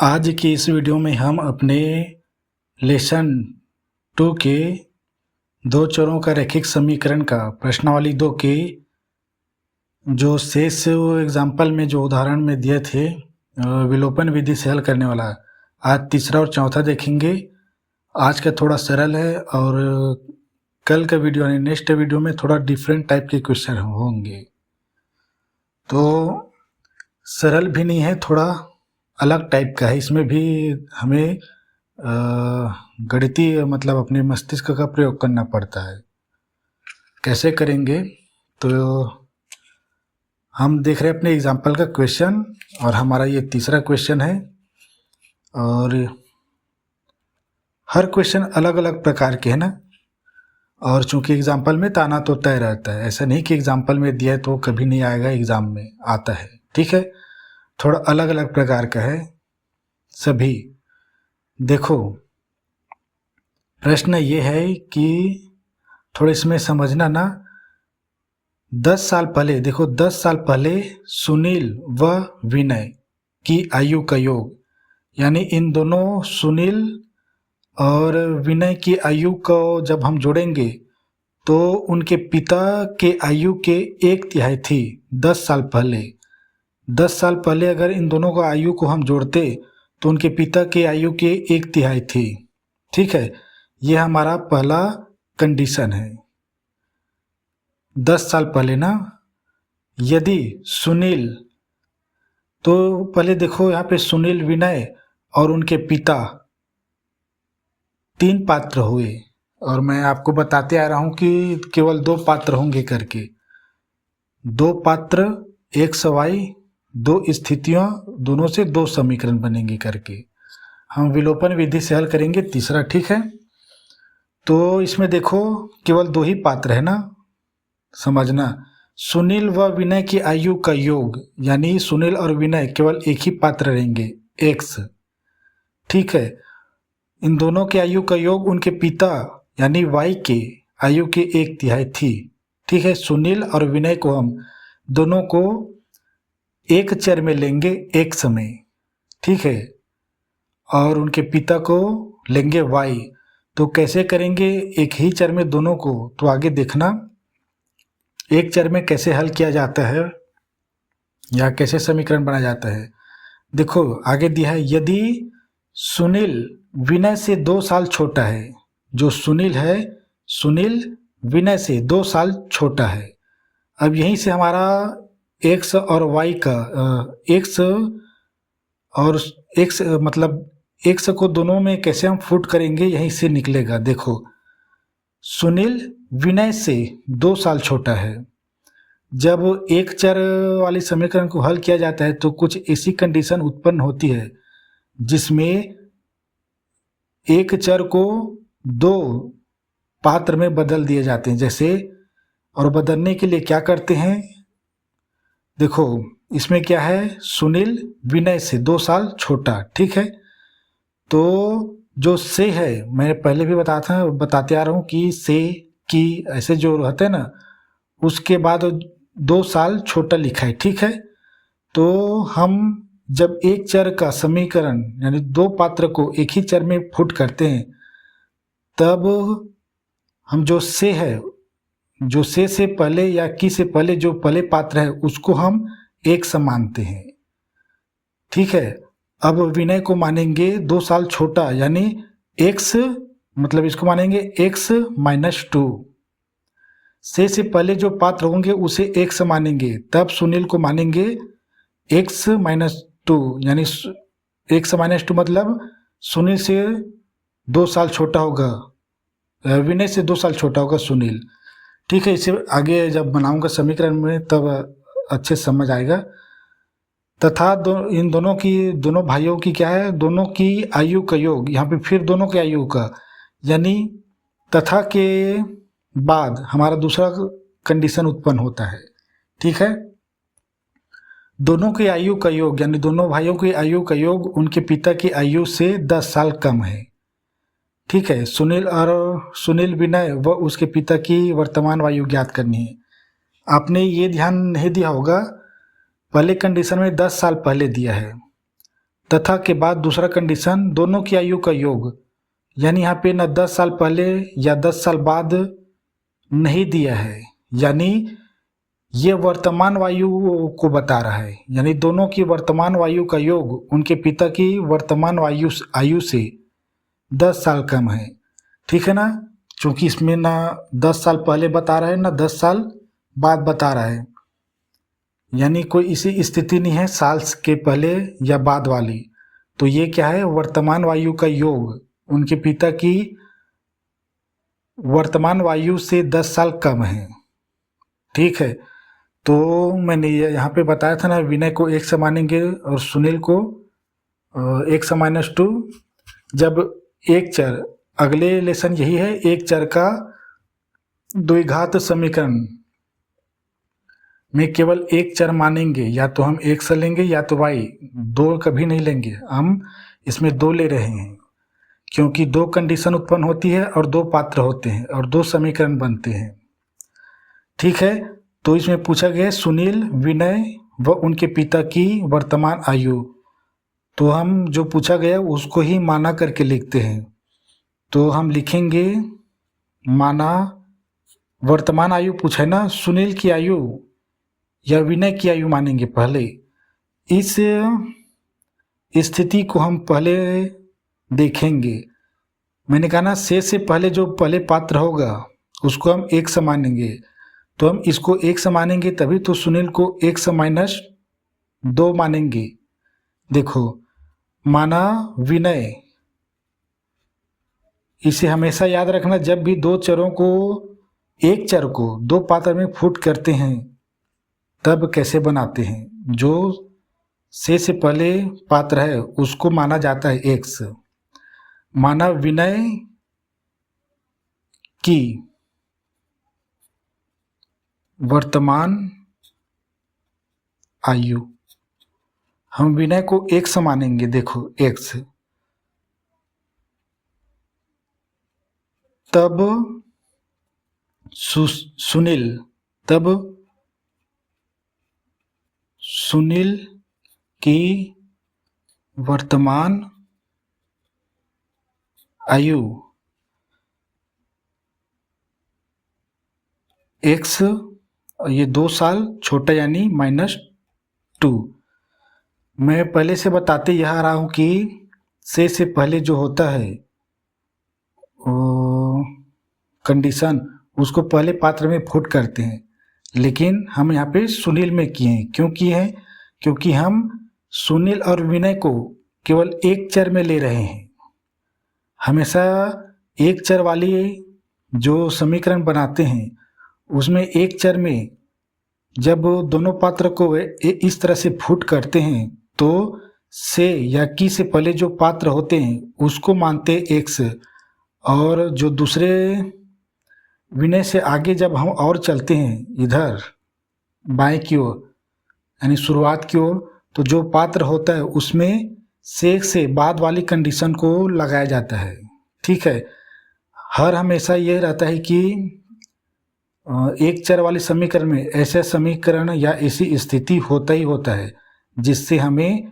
आज की इस वीडियो में हम अपने लेसन 2 के दो चरों का रैखिक समीकरण का प्रश्नावली 2 के जो शेष एग्जाम्पल में जो उदाहरण में दिए थे विलोपन विधि से हल करने वाला आज तीसरा और चौथा देखेंगे। आज का थोड़ा सरल है और कल का वीडियो यानी नेक्स्ट वीडियो में थोड़ा डिफरेंट टाइप के क्वेश्चन होंगे। तो सरल भी नहीं है, थोड़ा अलग टाइप का है। इसमें भी हमें गणितीय मतलब अपने मस्तिष्क का प्रयोग करना पड़ता है। कैसे करेंगे तो हम देख रहे हैं अपने एग्जाम्पल का क्वेश्चन और हमारा ये तीसरा क्वेश्चन है। और हर क्वेश्चन अलग अलग प्रकार के है ना, और चूंकि एग्जाम्पल में ताना तो तय रहता है, ऐसा नहीं कि एग्जाम्पल में दिया है तो कभी नहीं आएगा, एग्जाम में आता है। ठीक है, थोड़ा अलग अलग प्रकार का है सभी। देखो प्रश्न ये है कि थोड़ा इसमें समझना ना। 10 साल पहले, देखो 10 साल पहले सुनील व विनय की आयु का योग, यानी इन दोनों सुनील और विनय की आयु को जब हम जोड़ेंगे तो उनके पिता के आयु के 1/3 थी 10 साल पहले। 10 साल पहले अगर इन दोनों का आयु को हम जोड़ते तो उनके पिता के आयु के 1/3 थी। ठीक है, यह हमारा पहला कंडीशन है। 10 साल पहले ना, यदि सुनील, तो पहले देखो यहाँ पे सुनील, विनय और उनके पिता 3 पात्र हुए, और मैं आपको बताते आ रहा हूँ कि केवल 2 पात्र होंगे करके। 2 पात्र, एक सवाई, 2 स्थितियाँ, दोनों से 2 समीकरण बनेंगे करके हम विलोपन विधि से हल करेंगे तीसरा। ठीक है, तो इसमें देखो केवल 2 ही पात्र है ना, समझना। सुनील व विनय की आयु का योग, यानी सुनील और विनय केवल एक ही पात्र रहेंगे, x। ठीक है, इन दोनों के आयु का योग उनके पिता यानी y के आयु के 1/3 थी। ठीक है, सुनील और विनय को हम दोनों को एक चर में लेंगे x में। ठीक है, और उनके पिता को लेंगे y। तो कैसे करेंगे एक ही चर में दोनों को, तो आगे देखना एक चर में कैसे हल किया जाता है या कैसे समीकरण बनाया जाता है। देखो आगे दिया है, यदि सुनील विनय से 2 साल छोटा है, जो सुनील है, सुनील विनय से 2 साल छोटा है। अब यहीं से हमारा x और y का x और x मतलब x को दोनों में कैसे हम फुट करेंगे, यहीं से निकलेगा। देखो सुनील विनय से 2 साल छोटा है। जब एक चर वाले समीकरण को हल किया जाता है तो कुछ ऐसी कंडीशन उत्पन्न होती है जिसमें एक चर को 2 पात्र में बदल दिए जाते हैं। जैसे, और बदलने के लिए क्या करते हैं, देखो इसमें क्या है, सुनील विनय से 2 साल छोटा। ठीक है, तो जो से है, मैं पहले भी बताते आ रहा हूँ कि से की ऐसे जो रहते हैं ना, उसके बाद 2 साल छोटा लिखा है। ठीक है, तो हम जब एक चर का समीकरण यानी 2 पात्र को एक ही चर में फुट करते हैं, तब हम जो से है, जो से पहले या की से पहले जो पहले पात्र है उसको हम एक सम मानते हैं। ठीक है, अब विनय को मानेंगे 2 साल छोटा, यानी x मतलब इसको मानेंगे x-2। से पहले जो पात्र होंगे उसे x मानेंगे, तब सुनील को मानेंगे x-2, यानी x-2 मतलब सुनील से 2 साल छोटा होगा, विनय से 2 साल छोटा होगा सुनील। ठीक है, इसे आगे जब बनाऊंगा समीकरण में तब अच्छे समझ आएगा। तथा इन दोनों भाइयों की क्या है, दोनों की आयु का योग, यहाँ पे फिर दोनों की आयु का, यानी तथा के बाद हमारा दूसरा कंडीशन उत्पन्न होता है। ठीक है, दोनों की आयु का योग, यानी दोनों भाइयों की आयु का योग उनके पिता की आयु से 10 साल कम है। ठीक है, सुनील विनय व उसके पिता की वर्तमान आयु ज्ञात करनी है। आपने ये ध्यान नहीं दिया होगा, पहले कंडीशन में 10 साल पहले दिया है, तथा के बाद दूसरा कंडीशन दोनों की आयु का योग, यानी यहाँ पे न 10 साल पहले या 10 साल बाद नहीं दिया है, यानी ये वर्तमान वायु को बता रहा है, यानी दोनों की वर्तमान वायु का योग उनके पिता की वर्तमान आयु से 10 साल कम है। ठीक है ना, क्योंकि इसमें ना 10 साल पहले बता रहा है ना 10 साल बाद बता रहा है, यानी कोई इसी स्थिति नहीं है साल के पहले या बाद वाली। तो ये क्या है, वर्तमान वायु का योग उनके पिता की वर्तमान वायु से 10 साल कम है। ठीक है, तो मैंने यहाँ पे बताया था ना, विनय को 1 से मानेंगे और सुनील को 1 से -2। जब एक चर, अगले लेसन यही है, एक चर का द्विघात समीकरण में केवल एक चर मानेंगे, या तो हम x लेंगे या तो y, दो कभी नहीं लेंगे। हम इसमें 2 ले रहे हैं क्योंकि 2 कंडीशन उत्पन्न होती है और 2 पात्र होते हैं और 2 समीकरण बनते हैं। ठीक है, तो इसमें पूछा गया सुनील, विनय व उनके पिता की वर्तमान आयु, तो हम जो पूछा गया उसको ही माना करके लिखते हैं। तो हम लिखेंगे माना, वर्तमान आयु पूछा है ना, सुनील की आयु या विनय की आयु मानेंगे पहले। इस स्थिति को हम पहले देखेंगे। मैंने कहा ना, से पहले जो पहले पात्र होगा उसको हम 1 से मानेंगे, तो हम इसको 1 से मानेंगे तभी तो सुनील को 1 से -2 मानेंगे। देखो, माना विनय, इसे हमेशा याद रखना, जब भी 2 चरों को, एक चर को 2 पात्र में फुट करते हैं तब कैसे बनाते हैं। जो से पहले पात्र है उसको माना जाता है x। माना विनय की वर्तमान आयु, हम विनय को 1 से मानेंगे। देखो x, तब सुनील, तब सुनील की वर्तमान आयु x, ये 2 साल छोटा यानी -2। मैं पहले से बताते यह आ रहा हूँ कि से पहले जो होता है कंडीशन, उसको पहले पात्र में फुट करते हैं, लेकिन हम यहाँ पे सुनील में किए हैं। क्यों किए हैं? क्योंकि हम सुनील और विनय को केवल एक चर में ले रहे हैं। हमेशा एक चर वाली जो समीकरण बनाते हैं उसमें एक चर में जब दोनों पात्र को इस तरह से फुट करते हैं तो से या की से पहले जो पात्र होते हैं उसको मानते एक्स, और जो दूसरे विनय से आगे जब हम और चलते हैं इधर बाएं की ओर यानी शुरुआत की ओर, तो जो पात्र होता है उसमें से बाद वाली कंडीशन को लगाया जाता है। ठीक है, हर हमेशा ये रहता है कि एक चर वाले समीकरण में ऐसे समीकरण या ऐसी स्थिति होता ही होता है जिससे हमें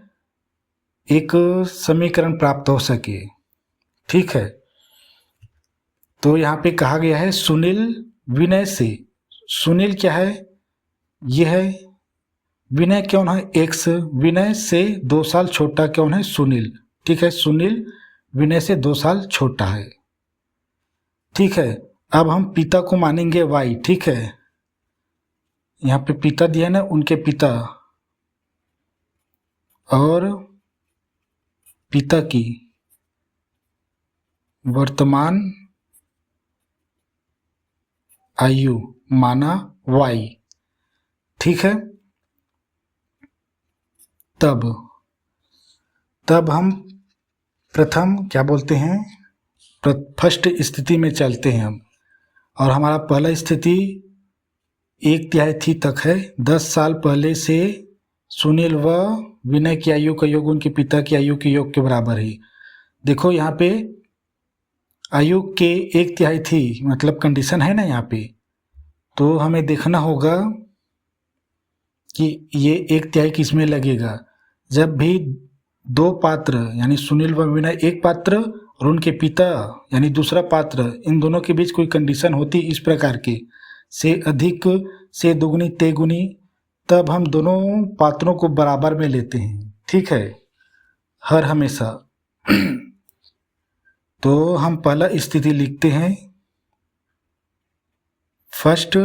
एक समीकरण प्राप्त हो सके। ठीक है, तो यहाँ पे कहा गया है सुनील विनय से। सुनील क्या है? यह है विनय कौन है? एक्स। विनय से 2 साल छोटा कौन है? सुनील। ठीक है, सुनील विनय से 2 साल छोटा है। ठीक है, अब हम पिता को मानेंगे वाई। ठीक है, यहाँ पे पिता दिया है ना, उनके पिता और पिता की वर्तमान आयु माना वाई। ठीक है, तब हम प्रथम क्या बोलते हैं, फर्स्ट स्थिति में चलते हैं हम, और हमारा पहला स्थिति 1/3 तक है। 10 साल पहले से सुनील व विनय की आयु का योग उनके पिता की आयु के योग के बराबर है। देखो यहाँ पे आयु के 1/3 थी, मतलब कंडीशन है ना यहाँ पे, तो हमें देखना होगा कि ये 1/3 किसमें लगेगा। जब भी दो पात्र यानी सुनील व विनय एक पात्र और उनके पिता यानी दूसरा पात्र, इन दोनों के बीच कोई कंडीशन होती इस प्रकार की, से अधिक, से दुगुनी, तेगुनी, तब हम दोनों पात्रों को बराबर में लेते हैं। ठीक है, हर हमेशा। तो हम पहला स्थिति लिखते हैं, फर्स्ट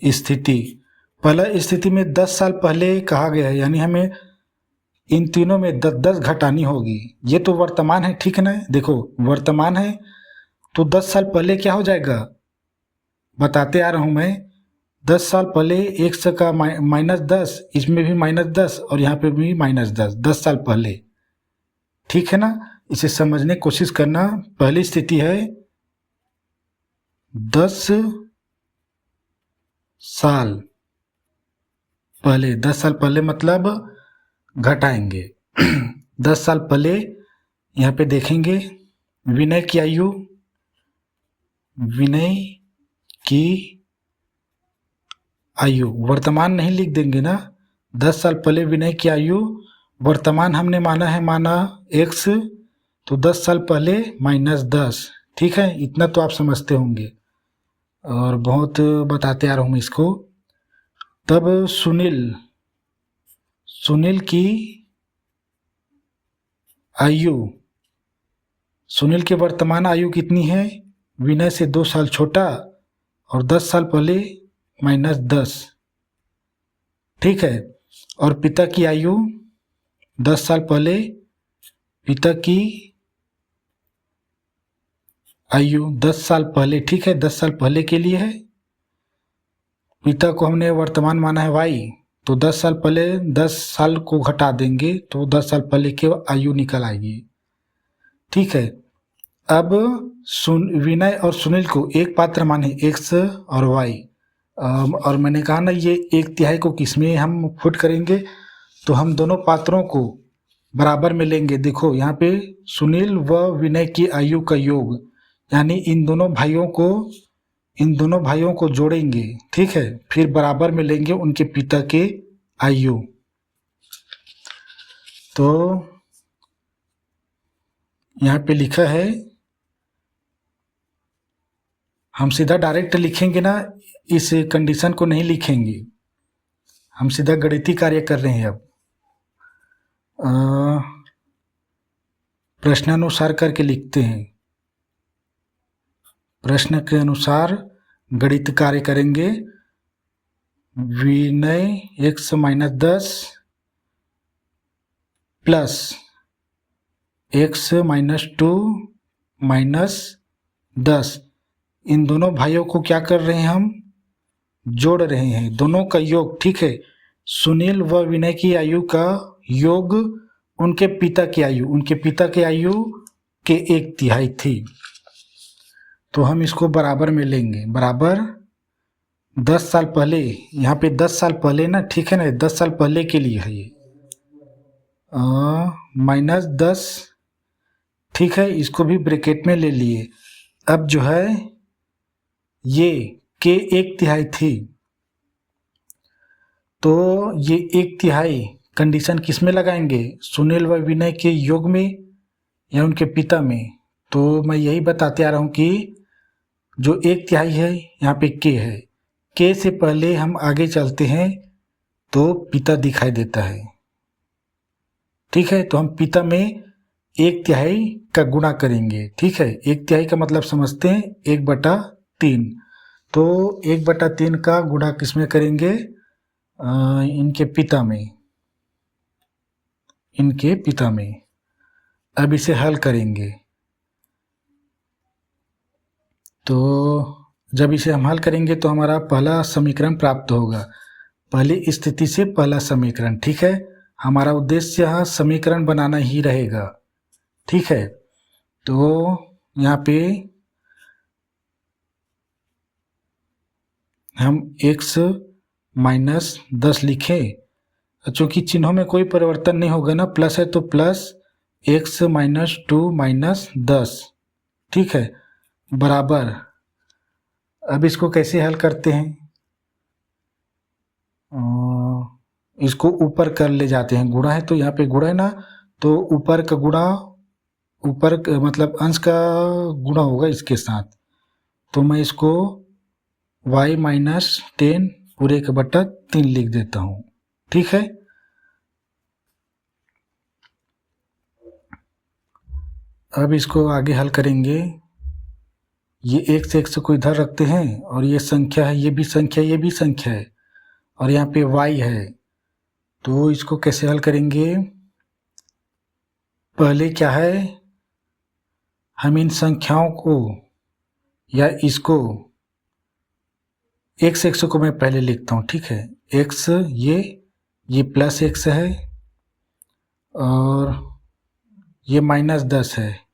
स्थिति। पहला स्थिति में 10 साल पहले कहा गया है, यानी हमें इन तीनों में 10 घटानी होगी। ये तो वर्तमान है, ठीक है ना। देखो वर्तमान है तो 10 साल पहले क्या हो जाएगा, बताते आ रहा हूं मैं। 10 साल पहले 100 का -10, इसमें भी -10 और यहाँ पे भी -10, 10 साल पहले। ठीक है ना, इसे समझने की कोशिश करना। पहली स्थिति है 10 साल पहले, 10 साल पहले मतलब घटाएंगे। 10 साल पहले यहाँ पे देखेंगे, विनय की आयु, विनय की आयु, वर्तमान नहीं लिख देंगे ना। 10 साल पहले विनय की आयु, वर्तमान हमने माना x, तो 10 साल पहले -10। ठीक है, इतना तो आप समझते होंगे और बहुत बताते आ रहा हूँ इसको। तब सुनील की आयु, सुनील की वर्तमान आयु कितनी है, विनय से 2 साल छोटा और 10 साल पहले -10। ठीक है, और पिता की आयु 10 साल पहले, पिता की आयु 10 साल पहले, ठीक है, 10 साल पहले के लिए है। पिता को हमने वर्तमान माना है y, तो 10 साल पहले 10 साल को घटा देंगे तो 10 साल पहले की आयु निकल आएगी। ठीक है, अब विनय और सुनील को एक पात्र माने x और y, और मैंने कहा ना ये 1/3 को किसमें हम फुट करेंगे, तो हम दोनों पात्रों को बराबर में लेंगे। देखो यहाँ पे सुनील व विनय की आयु का योग, यानी इन दोनों भाइयों को जोड़ेंगे। ठीक है, फिर बराबर में लेंगे उनके पिता के आयु। तो यहाँ पे लिखा है, हम सीधा डायरेक्ट लिखेंगे ना, इस कंडीशन को नहीं लिखेंगे, हम सीधा गणितीय कार्य कर रहे हैं। अब प्रश्नानुसार करके लिखते हैं, प्रश्न के अनुसार गणित कार्य करेंगे। विनय x -10 प्लस x -2 -10, इन दोनों भाइयों को क्या कर रहे हैं, हम जोड़ रहे हैं, दोनों का योग। ठीक है, सुनील व विनय की आयु का योग उनके पिता की आयु के 1/3 थी, तो हम इसको बराबर में लेंगे। बराबर 10 साल पहले, यहाँ पे 10 साल पहले ना, ठीक है ना, 10 साल पहले के लिए है ये, -10। ठीक है, इसको भी ब्रैकेट में ले लिए। अब जो है ये के 1/3 थी, तो ये 1/3 कंडीशन किस में लगाएंगे, सुनील व विनय के योग में या उनके पिता में। तो मैं यही बताते आ रहा हूँ कि जो 1/3 है यहाँ पे के है, के से पहले हम आगे चलते हैं तो पिता दिखाई देता है। ठीक है, तो हम पिता में 1/3 का गुणा करेंगे। ठीक है, 1/3 का मतलब समझते हैं 1/3, तो 1/3 का गुणा किसमें करेंगे, इनके पिता में। अब इसे हल करेंगे, तो जब इसे हम हल करेंगे तो हमारा पहला समीकरण प्राप्त होगा, पहली स्थिति से पहला समीकरण। ठीक है, हमारा उद्देश्य यहाँ समीकरण बनाना ही रहेगा। ठीक है, तो यहाँ पे हम x -10 लिखें, चूँकि चिन्हों में कोई परिवर्तन नहीं होगा ना, प्लस है तो प्लस x -2 -10। ठीक है, बराबर। अब इसको कैसे हल करते हैं, इसको ऊपर कर ले जाते हैं, गुणा है तो यहाँ पे गुणा है ना, तो ऊपर का गुणा, मतलब अंश का गुणा होगा इसके साथ, तो मैं इसको y माइनस 10 पूरे का बटा 3 लिख देता हूँ। ठीक है, अब इसको आगे हल करेंगे। ये x को इधर रखते हैं और ये संख्या है, ये भी संख्या, ये भी संख्या है और यहाँ पे y है, तो इसको कैसे हल करेंगे। पहले क्या है, हम इन संख्याओं को या इसको x को मैं पहले लिखता हूँ। ठीक है, x ये प्लस x है और ये माइनस 10 है,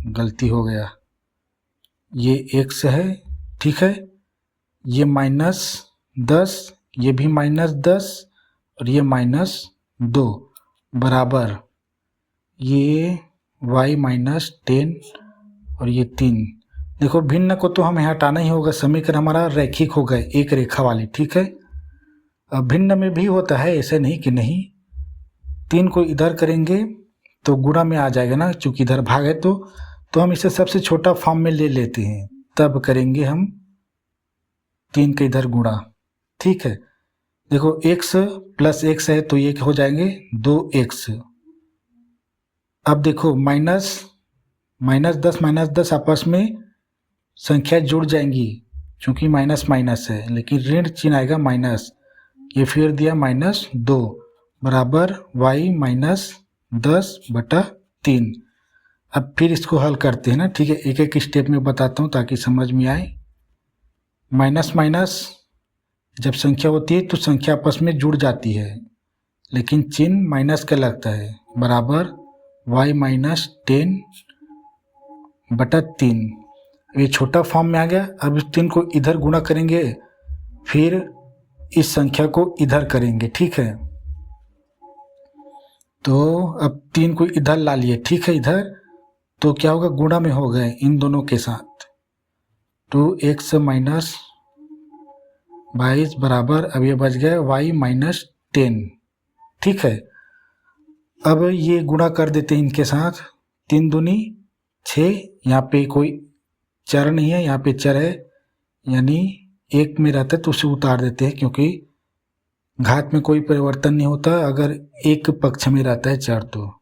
गलती हो गया, ये x है। ठीक है, ये माइनस 10, ये भी माइनस 10 और ये माइनस 2 बराबर ये y माइनस 10 और ये 3। देखो भिन्न को तो हमें हटाना ही होगा, समीकरण हमारा रैखिक हो गए, एक रेखा वाली। ठीक है, अब भिन्न में भी होता है, ऐसे नहीं कि नहीं। 3 को इधर करेंगे तो गुणा में आ जाएगा ना, चूंकि इधर भाग है तो हम इसे सबसे छोटा फॉर्म में ले लेते हैं, तब करेंगे हम 3 के इधर गुणा। ठीक है, देखो x प्लस x है तो ये हो जाएंगे 2x। अब देखो माइनस 10 आपस में संख्या जुड़ जाएंगी, क्योंकि माइनस माइनस है, लेकिन ऋण चिन्ह आएगा माइनस, ये फिर दिया -2 बराबर y माइनस 10/3। अब फिर इसको हल करते हैं ना। ठीक है, एक एक स्टेप में बताता हूँ ताकि समझ में आए। माइनस माइनस जब संख्या होती है तो संख्या आपस में जुड़ जाती है, लेकिन चिन्ह माइनस का लगता है, बराबर y माइनस 10/3। ये छोटा फॉर्म में आ गया। अब इस 3 को इधर गुणा करेंगे, फिर इस संख्या को इधर करेंगे। ठीक है, तो अब 3 को इधर ला लिए। ठीक है, इधर तो क्या होगा, गुणा में हो गए इन दोनों के साथ, 2x माइनस 22 बराबर, अब ये बच गया y माइनस 10। ठीक है, अब ये गुणा कर देते हैं इनके साथ, 3 दूनी 6, यहाँ पे कोई चर नहीं है, यहाँ पे चर है, यानी 1 में रहता है तो उसे उतार देते हैं, क्योंकि घात में कोई परिवर्तन नहीं होता अगर एक पक्ष में रहता है चर। तो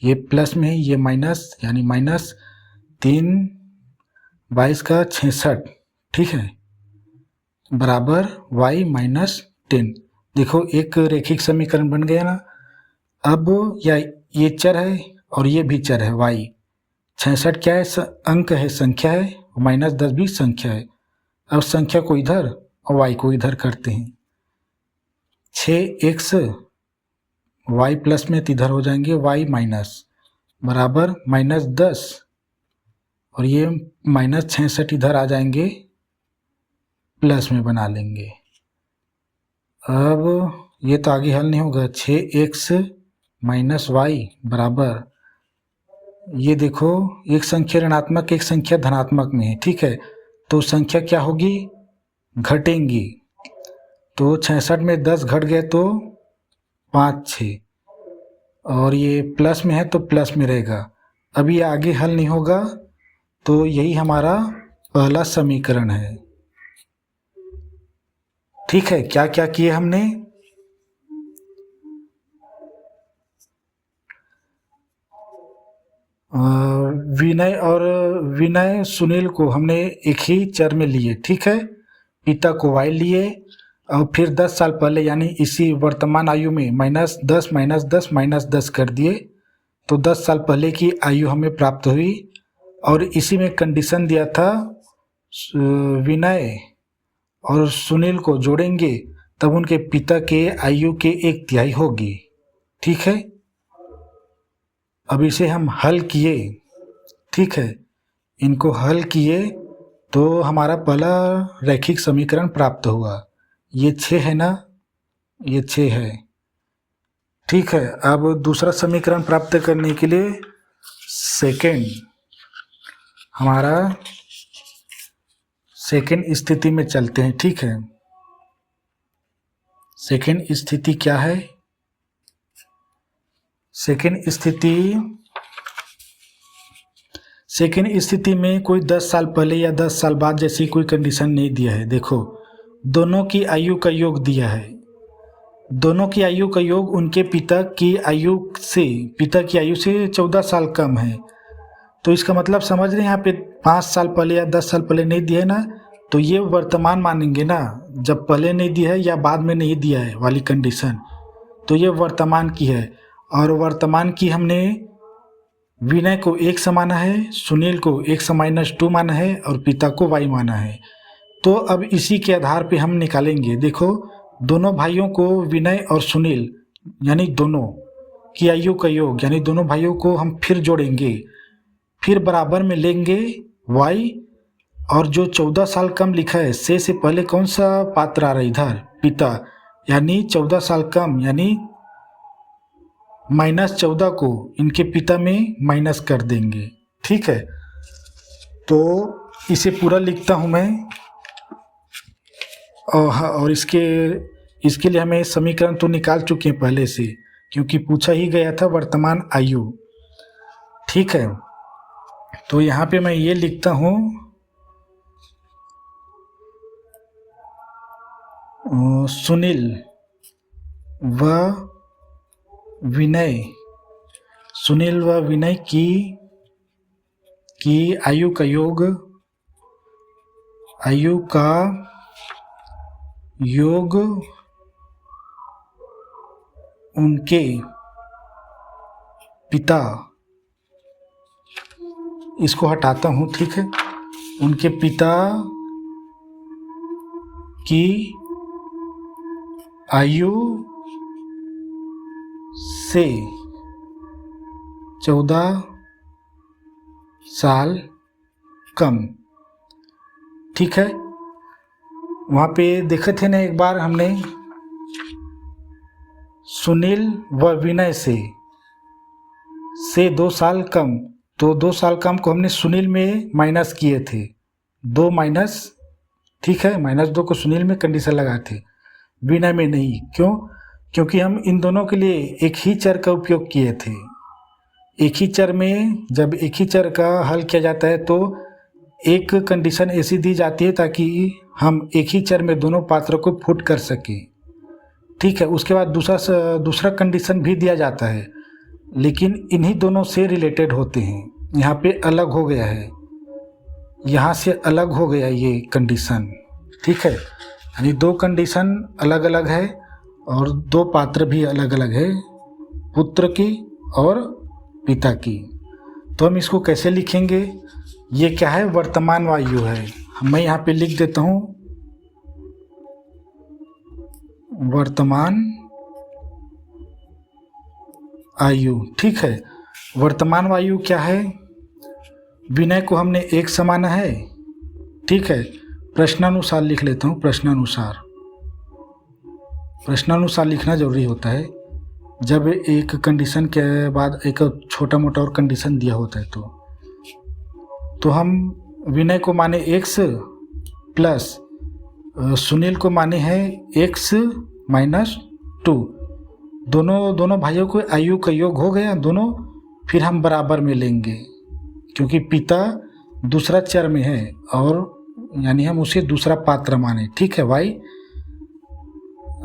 ये प्लस में है, ये माइनस, यानी माइनस 3 22 का 66। ठीक है, बराबर y माइनस 10। देखो एक रेखिक समीकरण बन गया ना। अब या ये चर है और ये भी चर है y, 66 क्या है, अंक है, संख्या है, माइनस 10 भी संख्या है। अब संख्या को इधर और y को इधर करते हैं, 6x y प्लस में इधर हो जाएंगे y माइनस, बराबर -10 और ये -66 इधर आ जाएंगे, प्लस में बना लेंगे। अब ये तो आगे हल नहीं होगा, 6x माइनस y बराबर, ये देखो एक संख्या ऋणात्मक एक संख्या धनात्मक में है। ठीक है, तो संख्या क्या होगी, घटेंगी, तो 66 में 10 घट गए तो 5 6, और ये प्लस में है तो प्लस में रहेगा। अब ये आगे हल नहीं होगा, तो यही हमारा पहला समीकरण है। ठीक है, क्या क्या किए हमने, विनय सुनील को हमने एक ही चर में लिए। ठीक है, पिता को y लिए और फिर 10 साल पहले यानी इसी वर्तमान आयु में -10 -10 कर दिए, तो 10 साल पहले की आयु हमें प्राप्त हुई। और इसी में कंडीशन दिया था, विनय और सुनील को जोड़ेंगे तब उनके पिता के आयु के 1/3 होगी। ठीक है, अब इसे हम हल किए। ठीक है, इनको हल किए तो हमारा पहला रैखिक समीकरण प्राप्त हुआ, ये 6 है ना, ये 6 है। ठीक है, अब दूसरा समीकरण प्राप्त करने के लिए हमारा सेकेंड स्थिति में चलते हैं। ठीक है, सेकेंड स्थिति क्या है? सेकेंड स्थिति में कोई 10 साल पहले या 10 साल बाद जैसी कोई कंडीशन नहीं दिया है। देखो, दोनों की आयु का योग दिया है। दोनों की आयु का योग उनके पिता की आयु से 14 साल कम है। तो इसका मतलब समझ रहे हैं, यहाँ पे 5 साल पहले या 10 साल पहले नहीं दिया है ना, तो ये वर्तमान मानेंगे ना। जब पहले नहीं दिया है या बाद में नहीं दिया है वाली कंडीशन, तो ये वर्तमान की है। और वर्तमान की हमने विनय को 1 माना है, सुनील को 1-2 माना है और पिता को y माना है। तो अब इसी के आधार पे हम निकालेंगे। देखो, दोनों भाइयों को विनय और सुनील यानी दोनों की आयु का योग, यानी दोनों भाइयों को हम फिर जोड़ेंगे, फिर बराबर में लेंगे y। और जो 14 साल कम लिखा है, से पहले कौन सा पात्र आ रहा है इधर? पिता, यानी 14 साल कम यानी -14 को इनके पिता में माइनस कर देंगे। ठीक है, तो इसे पूरा लिखता हूँ मैं। और इसके लिए हमें समीकरण तो निकाल चुके हैं पहले से, क्योंकि पूछा ही गया था वर्तमान आयु। ठीक है, तो यहाँ पे मैं ये लिखता हूँ, सुनील व विनय की आयु का योग उनके पिता, इसको हटाता हूँ। ठीक है, उनके पिता की आयु से 14 साल कम। ठीक है, वहाँ पे देखे थे ना एक बार हमने, सुनील व विनय से 2 साल कम, तो 2 साल कम को हमने सुनील में माइनस किए थे, 2 माइनस। ठीक है, -2 को सुनील में कंडीशन लगाए थे, विनय में नहीं। क्यों? क्योंकि हम इन दोनों के लिए एक ही चर का उपयोग किए थे। एक ही चर में जब एक ही चर का हल किया जाता है तो एक कंडीशन ऐसी दी जाती है ताकि हम एक ही चर में दोनों पात्रों को पुट कर सकें। ठीक है, उसके बाद दूसरा कंडीशन भी दिया जाता है, लेकिन इन्हीं दोनों से रिलेटेड होते हैं। यहाँ पे अलग हो गया है, यहाँ से अलग हो गया ये कंडीशन। ठीक है, यानी 2 कंडीशन अलग अलग है और 2 पात्र भी अलग अलग है, पुत्र की और पिता की। तो हम इसको कैसे लिखेंगे? ये क्या है? वर्तमान आयु है। मैं यहाँ पे लिख देता हूँ वर्तमान आयु। ठीक है, वर्तमान आयु क्या है? विनय को हमने 1 माना है। ठीक है, प्रश्नानुसार लिख लेता हूँ। प्रश्नानुसार लिखना जरूरी होता है जब एक कंडीशन के बाद एक छोटा मोटा और कंडीशन दिया होता है। तो हम विनय को माने x प्लस सुनील को माने हैं x-2। दोनों भाइयों को आयु का योग हो गया दोनों, फिर हम बराबर में लेंगे क्योंकि पिता दूसरा चर में है और यानी हम उसे दूसरा पात्र माने। ठीक है भाई,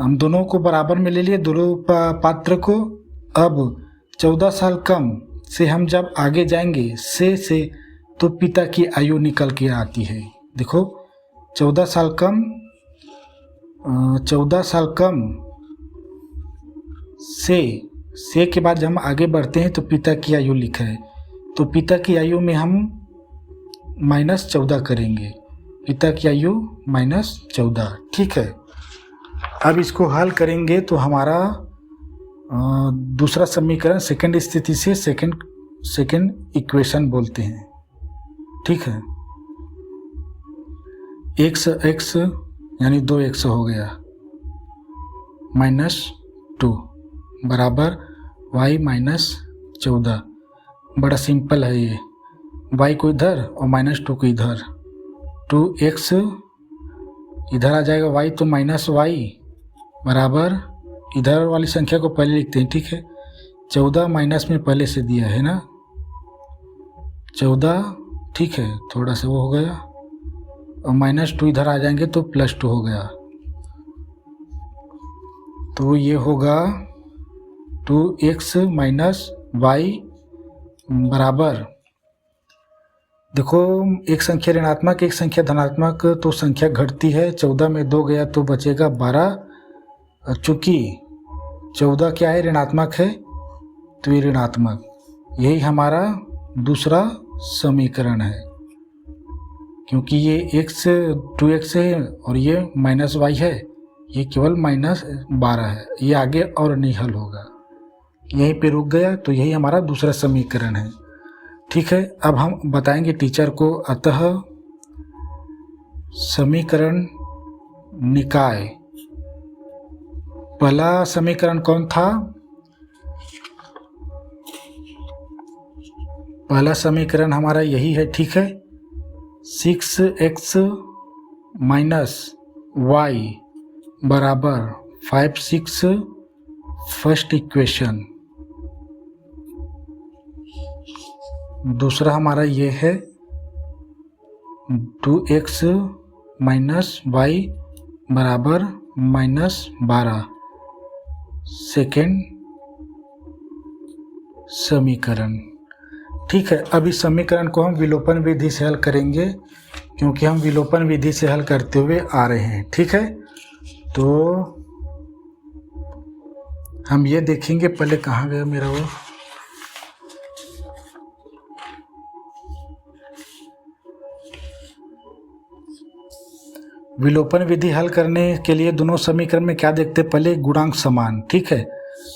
हम दोनों को बराबर में ले लिए, दोनों पात्र को। अब 14 साल कम से हम जब आगे जाएंगे से तो पिता की आयु निकल के आती है। देखो 14 साल कम से के बाद जब हम आगे बढ़ते हैं तो पिता की आयु लिखा है, तो पिता की आयु में हम -14 करेंगे। पिता की आयु -14। ठीक है, अब इसको हल करेंगे तो हमारा दूसरा समीकरण सेकंड स्थिति से सेकंड इक्वेशन बोलते हैं। ठीक है, x यानी 2x हो गया -2 बराबर y -14। बड़ा सिंपल है ये, y को इधर और -2 को इधर, 2x इधर आ जाएगा, y तो -y बराबर, इधर वाली संख्या को पहले लिखते हैं, ठीक है। 14 माइनस में पहले से दिया है ना, 14, ठीक है, थोड़ा सा वो हो गया, और -2 इधर आ जाएंगे तो +2 हो गया, तो ये होगा 2x माइनस वाई बराबर, देखो एक संख्या ऋणात्मक एक संख्या धनात्मक तो संख्या घटती है, 14 में 2 गया तो बचेगा 12, चूँकि 14 क्या है, ऋणात्मक है, तो ये ऋणात्मक, यही हमारा दूसरा समीकरण है, क्योंकि ये x 2x है और ये -y है, ये केवल -12 है, ये आगे और नहीं हल होगा, यहीं पे रुक गया, तो यही हमारा दूसरा समीकरण है, ठीक है। अब हम बताएंगे टीचर को, अतः समीकरण निकाय, पहला समीकरण कौन था, पहला समीकरण हमारा यही है, ठीक है, 6x माइनस वाई बराबर 5, 6 फर्स्ट इक्वेशन, दूसरा हमारा ये है 2x माइनस वाई बराबर -12, सेकेंड समीकरण, ठीक है। अब इस समीकरण को हम विलोपन विधि से हल करेंगे, क्योंकि हम विलोपन विधि से हल करते हुए आ रहे हैं, ठीक है। तो हम ये देखेंगे, पहले कहाँ गया मेरा वो, विलोपन विधि हल करने के लिए दोनों समीकरण में क्या देखते हैं, पहले गुणांक समान, ठीक है,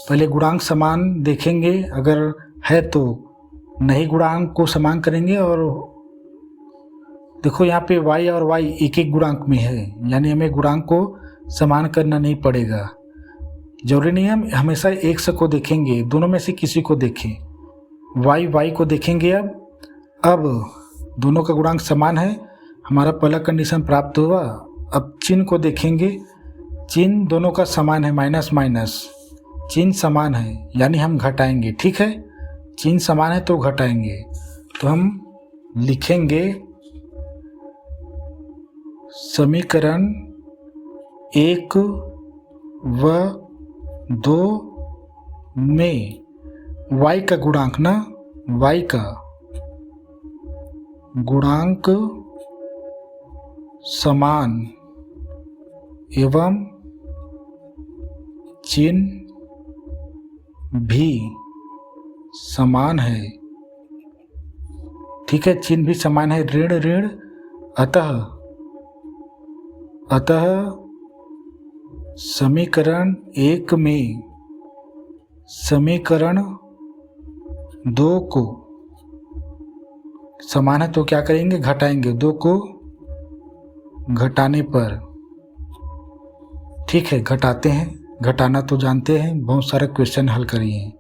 पहले गुणांक समान देखेंगे, अगर है तो नहीं गुणांक को समान करेंगे, और देखो यहाँ पे y और y एक एक गुणांक में है, यानी हमें गुणांक को समान करना नहीं पड़ेगा, जरूरी नहीं हम हमेशा एक से को देखेंगे, दोनों में से किसी को देखें, y को देखेंगे। अब दोनों का गुणांक समान है, हमारा पहला कंडीशन प्राप्त हुआ। अब चिन्ह को देखेंगे, चिन्ह दोनों का समान है, माइनस माइनस, चिन्ह समान है, यानी हम घटाएंगे, ठीक है, चिन्ह समान है तो घटाएंगे, तो हम लिखेंगे समीकरण 1 व 2 में y का गुणांक ना, y का गुणांक समान एवं चिन्ह भी समान है, ठीक है, चिन्ह भी समान है, ऋण ऋण, अतः समीकरण 1 में समीकरण 2 को समान है तो क्या करेंगे, घटाएंगे, 2 को घटाने पर, ठीक है, घटाते हैं, घटाना तो जानते हैं, बहुत सारे क्वेश्चन हल करिए।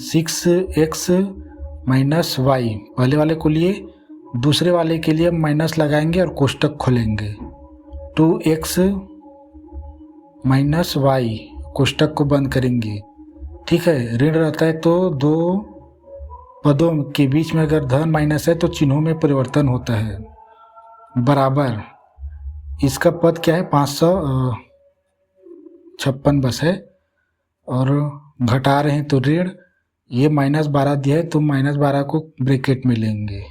6x माइनस वाई पहले वाले को लिए, दूसरे वाले के लिए माइनस लगाएंगे और कोष्टक खोलेंगे, 2x माइनस वाई, कोष्टक को बंद करेंगे, ठीक है। ऋण रहता है तो दो पदों के बीच में अगर धन माइनस है तो चिन्हों में परिवर्तन होता है, बराबर, इसका पद क्या है, 556 बस है, और घटा रहे हैं तो ऋण, ये -12 दिया है तो -12 को ब्रैकेट में लेंगे।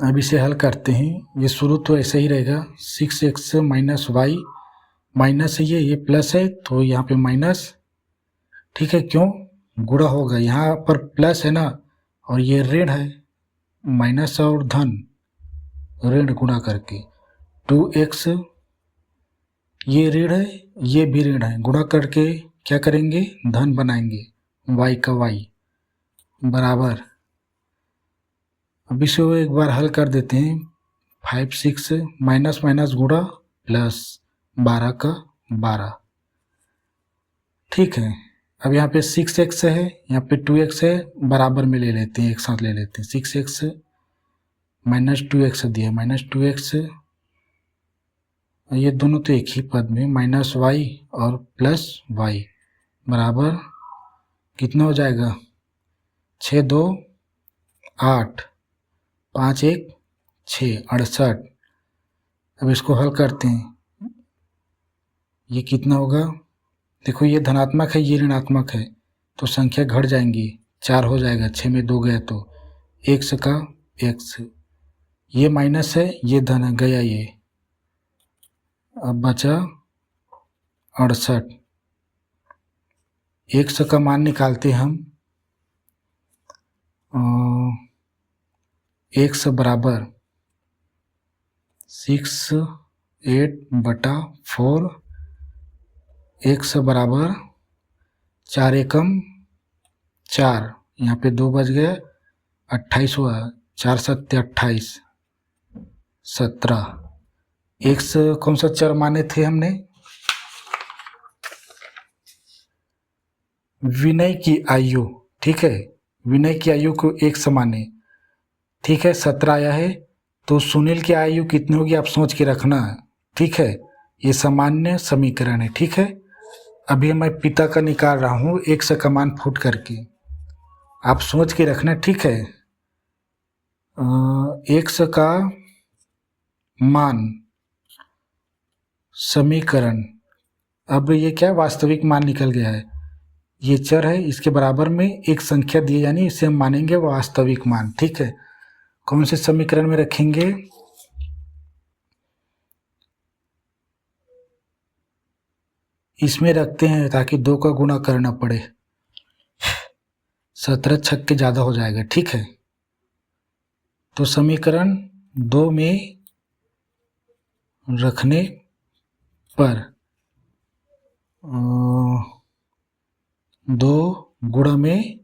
अब इसे हल करते हैं, ये शुरू तो ऐसे ही रहेगा, 6x माइनस वाई, माइनस है ये प्लस है तो यहाँ पे माइनस, ठीक है, क्यों, गुणा होगा, यहाँ पर प्लस है ना, और ये ऋण है, माइनस और धन, ऋण गुणा करके, 2x, ये ऋण है, ये भी ऋण है, गुणा करके क्या करेंगे, धन बनाएंगे, y का y बराबर, अब इसे एक बार हल कर देते हैं, 5 6 माइनस माइनस गुणा प्लस 12 का 12, ठीक है। अब यहाँ पे 6x है, यहाँ पे 2x है, बराबर में ले लेते हैं, एक साथ ले लेते हैं, 6x माइनस 2x दिया, -2x ये दोनों तो एक ही पद में, माइनस वाई और प्लस वाई बराबर कितना हो जाएगा, 6 2 8, 5 1 6, 68। अब इसको हल करते हैं, ये कितना होगा, देखो ये धनात्मक है ये ऋणात्मक है तो संख्या घट जाएंगी, 4 हो जाएगा, 6 में 2 गया तो x का x, ये माइनस है ये धन है, गया ये, अब बचा 68। x का मान निकालते हम, x बराबर 6 8/4, x बराबर 4 एकम 4, यहाँ पे 2 बच गए, 28 हुआ, 4 7 28 17। x कौन सा चर माने थे हमने, विनय की आयु, ठीक है, विनय की आयु को x माने, ठीक है। 17 आया है तो सुनील की आयु कितनी होगी आप सोच के रखना, ठीक है, ये सामान्य समीकरण है, ठीक है। अभी मैं पिता का निकाल रहा हूँ x का मान फुट करके, आप सोच के रखना, ठीक है। x का मान समीकरण, अब ये क्या वास्तविक मान निकल गया है, ये चर है, इसके बराबर में एक संख्या दी यानी इसे हम मानेंगे वास्तविक मान, ठीक है। कौन से समीकरण में रखेंगे, इसमें रखते हैं ताकि 2 का गुणा करना पड़े, 17 छक्के ज़्यादा हो जाएगा, ठीक है। तो समीकरण 2 में रखने पर 2 गुणा में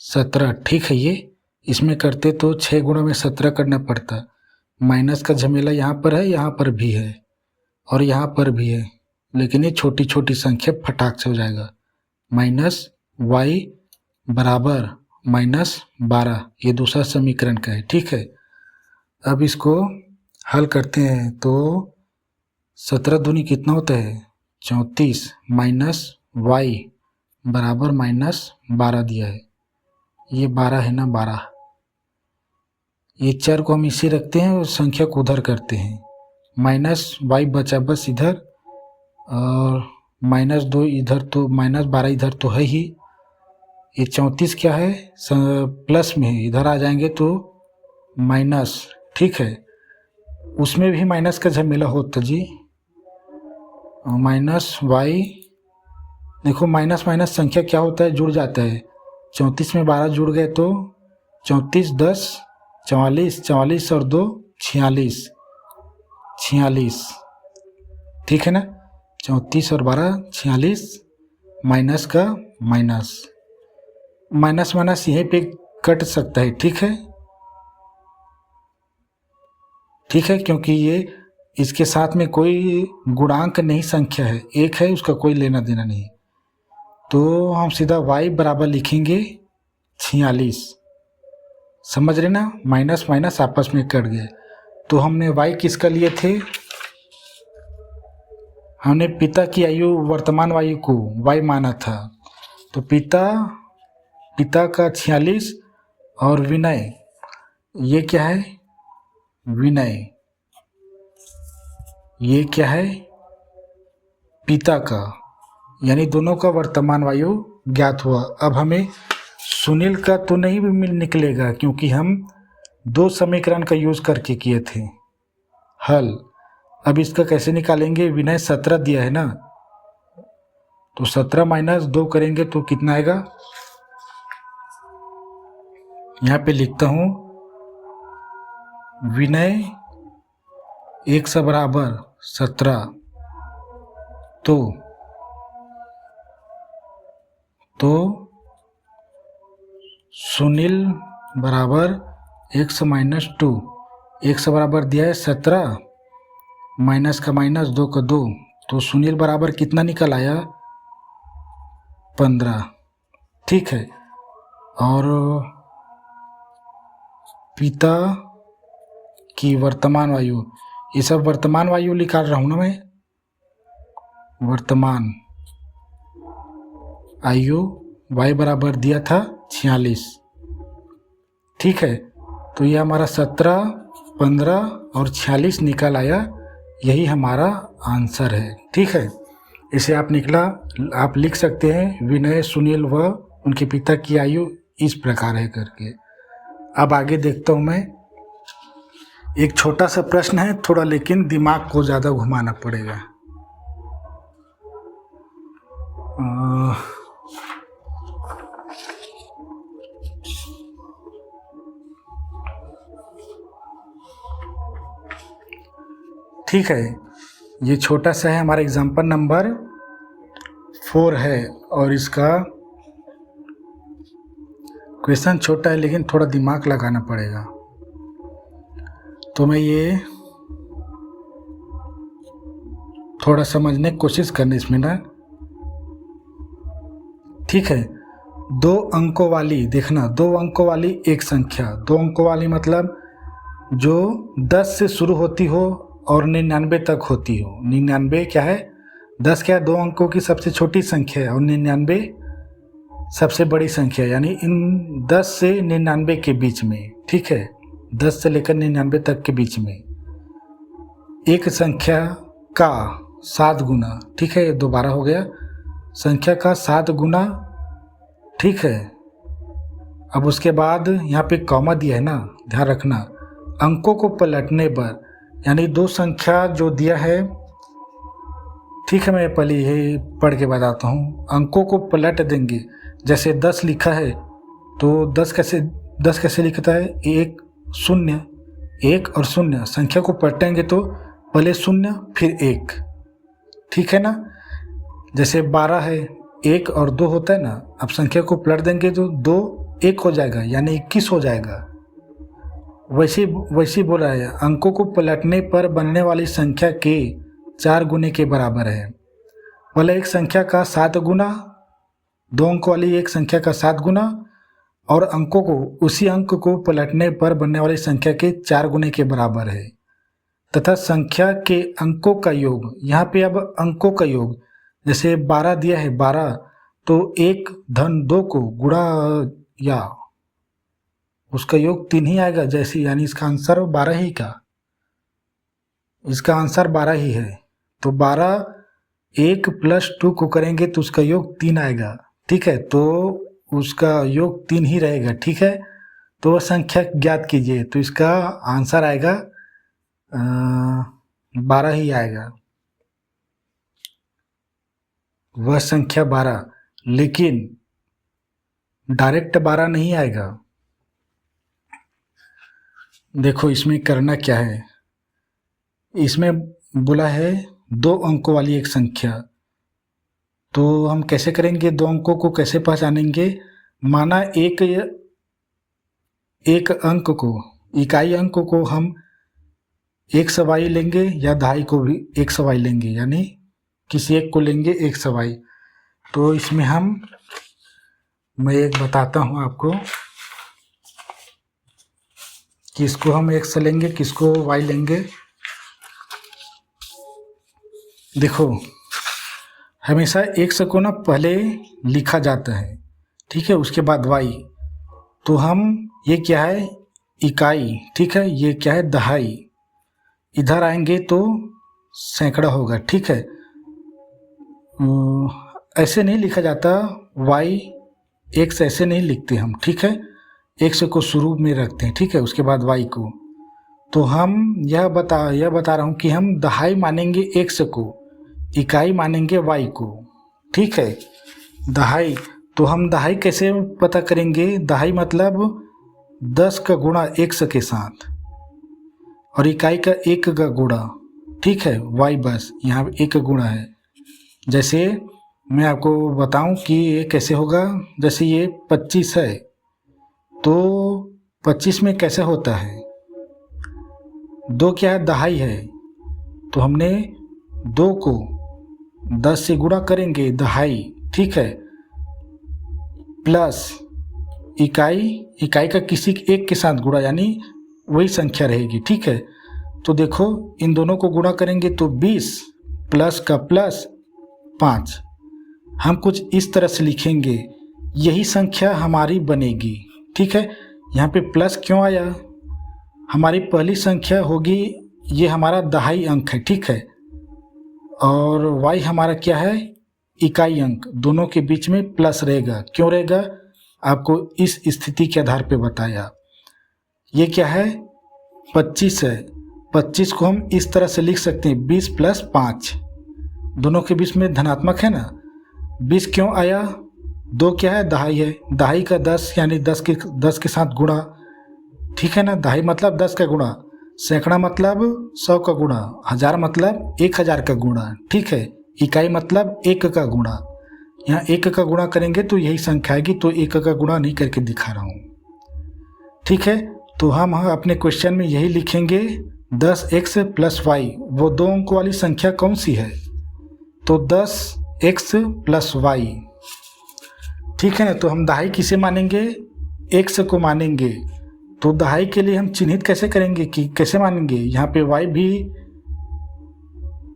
17, ठीक है। ये इसमें करते तो 6 गुणा में 17 करना पड़ता, माइनस का झमेला यहाँ पर है, यहाँ पर भी है और यहाँ पर भी है, लेकिन ये छोटी छोटी संख्या फटाक से हो जाएगा। माइनस वाई बराबर -12, ये दूसरा समीकरण का है, ठीक है। अब इसको हल करते हैं तो 17 दूनी कितना होता है 34, माइनस वाई बराबर -12 दिया है, ये 12 है ना 12, ये चर को हम इसी रखते हैं और संख्या को उधर करते हैं, माइनस वाई बचा बस इधर और -2 इधर, तो -12 इधर तो है ही, ये 34 क्या है प्लस में है, इधर आ जाएंगे तो माइनस, ठीक है। उसमें भी माइनस का झमेला होता जी, माइनस वाई, देखो माइनस माइनस संख्या क्या होता है जुड़ जाता है, 34 में 12 जुड़ गए तो 34 10 44, 44 और 2 46, 46, ठीक है ना, 34 और 12 46, माइनस का माइनस, माइनस माइनस यहीं पे कट सकता है, ठीक है, ठीक है, क्योंकि ये इसके साथ में कोई गुणांक नहीं संख्या है, एक है, उसका कोई लेना देना नहीं, तो हम सीधा y बराबर लिखेंगे 46, समझ रहे ना, माइनस माइनस आपस में कट गए। तो हमने y किसका लिए थे, हमने पिता की आयु वर्तमान आयु को y माना था, तो पिता का 46 और विनय, ये क्या है विनय, ये क्या है पिता का, यानी दोनों का वर्तमान आयु ज्ञात हुआ। अब हमें सुनील का तो नहीं भी निकलेगा क्योंकि हम 2 समीकरण का यूज करके किए थे हल। अब इसका कैसे निकालेंगे, विनय 17 दिया है ना, तो 17 - 2 करेंगे तो कितना आएगा, यहाँ पे लिखता हूँ विनय x बराबर 17, तो सुनील बराबर x - 2, x बराबर दिया है 17, माइनस का माइनस 2 का 2, तो सुनील बराबर कितना निकल आया 15, ठीक है। और पिता की वर्तमान आयु, ये सब वर्तमान वायु निकाल रहा हूँ ना मैं, वर्तमान आयु y बराबर दिया था 46, ठीक है। तो ये हमारा 17, 15 और 46 निकल आया, यही हमारा आंसर है, ठीक है। इसे आप लिख सकते हैं विनय, सुनील व उनके पिता की आयु इस प्रकार है करके। अब आगे देखता हूँ मैं, एक छोटा सा प्रश्न है थोड़ा, लेकिन दिमाग को ज़्यादा घुमाना पड़ेगा। ठीक है, ये छोटा सा है, हमारा एग्जाम्पल नंबर 4 है और इसका क्वेश्चन छोटा है लेकिन थोड़ा दिमाग लगाना पड़ेगा। तो मैं ये थोड़ा समझने की कोशिश करनी इसमें ना, ठीक है। 2 अंकों वाली, देखना 2 अंकों वाली एक संख्या, 2 अंकों वाली मतलब जो 10 से शुरू होती हो और 99 तक होती हो। 99 क्या है, 10 क्या है, 2 अंकों की सबसे छोटी संख्या है और 99 सबसे बड़ी संख्या, यानी इन 10 से 99 के बीच में, ठीक है, 10 से लेकर 99 तक के बीच में एक संख्या का 7 गुना, ठीक है, ये दोबारा हो गया, संख्या का 7 गुना, ठीक है। अब उसके बाद यहाँ पे कॉमा दिया है ना, ध्यान रखना, अंकों को पलटने पर, यानी 2 संख्या जो दिया है, ठीक है, मैं पहले ये पढ़ के बताता हूँ। अंकों को पलट देंगे, जैसे 10 लिखा है तो 10 कैसे लिखता है, 1 0 1 और 0, संख्या को पलटेंगे तो पहले 0 फिर 1, ठीक है ना। जैसे 12 है, 1 और 2 होता है ना, अब संख्या को पलट देंगे तो 2 1 हो जाएगा, यानी 21 हो जाएगा। वैसे बोला है, अंकों को पलटने पर बनने वाली संख्या के 4 गुने के बराबर है। पहले एक संख्या का 7 गुना, 2 अंक वाली एक संख्या का 7 गुना, और अंकों को, उसी अंक को पलटने पर बनने वाली संख्या के 4 गुने के बराबर है, तथा संख्या के अंकों का योग। यहाँ पे अब अंकों का योग, जैसे 12 दिया है, 12 तो 1 धन 2 को गुणा या उसका योग 3 ही आएगा, जैसे, यानी इसका आंसर 12 ही का, इसका आंसर 12 ही है। तो 12 1 + 2 को करेंगे तो उसका योग 3 आएगा, ठीक है, तो उसका योग 3 ही रहेगा, ठीक है। तो वह संख्या ज्ञात कीजिए, तो इसका आंसर आएगा 12 ही आएगा, वह संख्या 12, लेकिन डायरेक्ट 12 नहीं आएगा। देखो इसमें करना क्या है, इसमें बोला है 2 अंकों वाली एक संख्या, तो हम कैसे करेंगे, 2 अंकों को कैसे पहचानेंगे। माना एक अंक को, इकाई अंक को हम 1 सवाई लेंगे या दहाई को भी 1 सवाई लेंगे, यानी किसी एक को लेंगे 1 सवाई। तो इसमें मैं एक बताता हूँ आपको, किसको हम 1 से लेंगे, किसको वाई लेंगे। देखो हमेशा 1 को ना पहले लिखा जाता है, ठीक है, उसके बाद वाई। तो हम, ये क्या है, इकाई, ठीक है, ये क्या है, दहाई, इधर आएंगे तो सैकड़ा होगा, ठीक है। ऐसे नहीं लिखा जाता, वाई 1 ऐसे नहीं लिखते हम, ठीक है, 1 को शुरू में रखते हैं, ठीक है, उसके बाद वाई को। तो हम यह बता रहा हूँ कि हम दहाई मानेंगे 1 को, इकाई मानेंगे वाई को, ठीक है। दहाई, तो हम दहाई कैसे पता करेंगे, दहाई मतलब 10 का गुणा 1 के साथ, और इकाई का 1 का गुणा, ठीक है, वाई, बस यहाँ 1 गुणा है। जैसे मैं आपको बताऊं कि ये कैसे होगा, जैसे ये 25 है, तो 25 में कैसे होता है, 2 क्या है, दहाई है, तो हमने 2 को 10 से गुणा करेंगे, दहाई, ठीक है, प्लस इकाई का किसी एक के साथ गुणा, यानी वही संख्या रहेगी, ठीक है। तो देखो इन दोनों को गुणा करेंगे तो 20 प्लस का प्लस 5। हम कुछ इस तरह से लिखेंगे, यही संख्या हमारी बनेगी। ठीक है, यहाँ पे प्लस क्यों आया? हमारी पहली संख्या होगी, ये हमारा दहाई अंक है। ठीक है, और y हमारा क्या है? इकाई अंक। दोनों के बीच में प्लस रहेगा। क्यों रहेगा? आपको इस स्थिति के आधार पे बताया। ये क्या है? 25 है। 25 को हम इस तरह से लिख सकते हैं, 20 प्लस 5। दोनों के बीच में धनात्मक है ना। 20 क्यों आया? 2 क्या है? दहाई है। दहाई का 10 यानी 10 के साथ गुणा। ठीक है ना, दहाई मतलब 10 का गुणा, सैकड़ा मतलब 100 का गुणा, हजार मतलब 1000 का गुणा। ठीक है, इकाई मतलब 1 का गुणा। यहाँ 1 का गुणा करेंगे तो यही संख्या आएगी, तो 1 का गुणा नहीं करके दिखा रहा हूँ। ठीक है, तो हम अपने क्वेश्चन में यही लिखेंगे 10x प्लस वाई। वो 2 अंक वाली संख्या कौन सी है? तो 10x प्लस वाई। ठीक है ना, तो हम दहाई किसे मानेंगे? x को मानेंगे। तो दहाई के लिए हम चिन्हित कैसे करेंगे कि कैसे मानेंगे? यहाँ पे y भी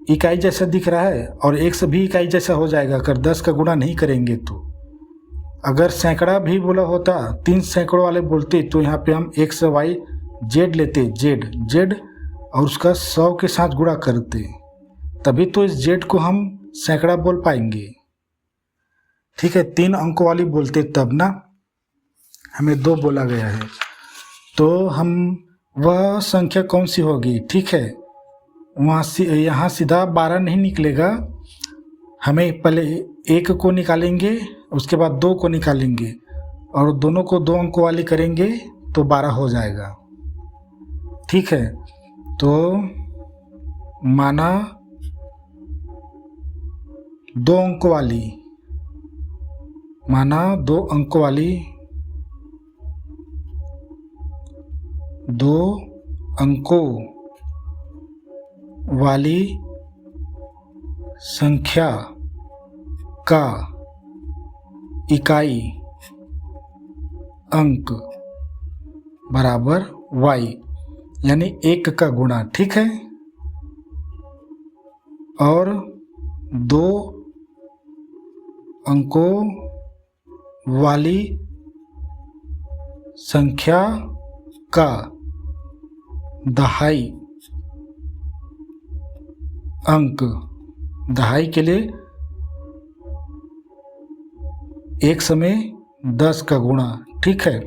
इकाई जैसा दिख रहा है और x भी इकाई जैसा हो जाएगा अगर 10 का गुणा नहीं करेंगे तो। अगर सैकड़ा भी बोला होता, 3 सैकड़ों वाले बोलते, तो यहाँ पे हम x y z लेते, z और उसका 100 के साथ गुणा करते, तभी तो इस z को हम सैकड़ा बोल पाएंगे। ठीक है, 3 अंकों वाली बोलते तब ना, हमें 2 बोला गया है। तो हम वह संख्या कौन सी होगी? ठीक है, वहाँ से यहाँ सीधा 12 नहीं निकलेगा, हमें पहले 1 को निकालेंगे, उसके बाद 2 को निकालेंगे और दोनों को 2 अंकों वाली करेंगे तो 12 हो जाएगा। ठीक है, तो माना 2 अंकों वाली, माना 2 अंकों वाली, 2 अंकों वाली संख्या का इकाई अंक बराबर y, यानी 1 का गुणा। ठीक है, और 2 अंकों वाली संख्या का दहाई अंक। दहाई के लिए एक समय 10 का गुणा। ठीक है,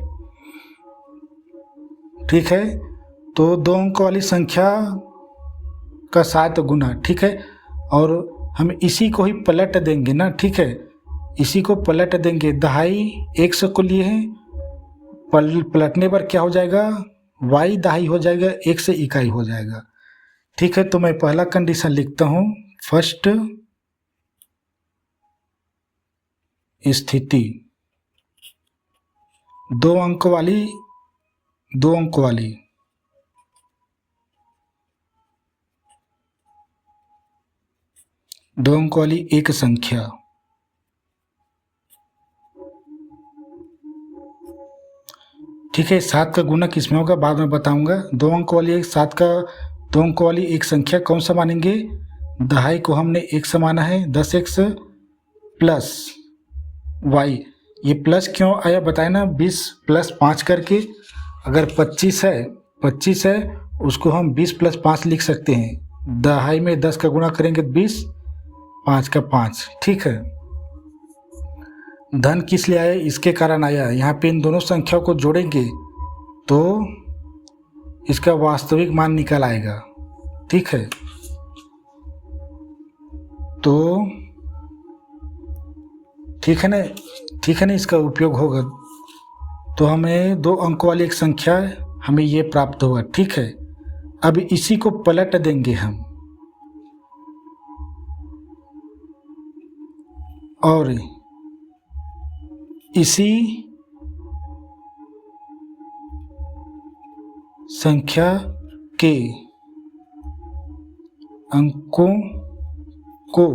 ठीक है, तो 2 अंक वाली संख्या का 7 गुना। ठीक है, और हम इसी को ही पलट देंगे ना। ठीक है, इसी को पलट देंगे, दहाई 100 को लिए हैं, पलटने पर क्या हो जाएगा? y दहाई हो जाएगा, 1 से इकाई हो जाएगा। ठीक है, तो मैं पहला कंडीशन लिखता हूँ। फर्स्ट स्थिति 2 अंक वाली, 2 अंक वाली एक संख्या ठीक है, 7 का गुना किसमें होगा बाद में बताऊंगा। 2 अंक वाली एक 7 का 2 अंक वाली एक संख्या कौन सा मानेंगे? दहाई को हमने 1 से माना है, 10x प्लस y। ये प्लस क्यों आया बताए ना, 20 प्लस 5 करके। अगर 25 है उसको हम 20 प्लस 5 लिख सकते हैं। दहाई में 10 का गुणा करेंगे 20, 5 का 5। ठीक है, धन किस लिए आया? इसके कारण आया। यहाँ पे इन दोनों संख्याओं को जोड़ेंगे तो इसका वास्तविक मान निकल आएगा। ठीक है, तो ठीक है ना, इसका उपयोग होगा तो हमें 2 अंक वाली एक संख्या हमें ये प्राप्त होगा। ठीक है, अब इसी को पलट देंगे हम और इसी संख्या के अंकों को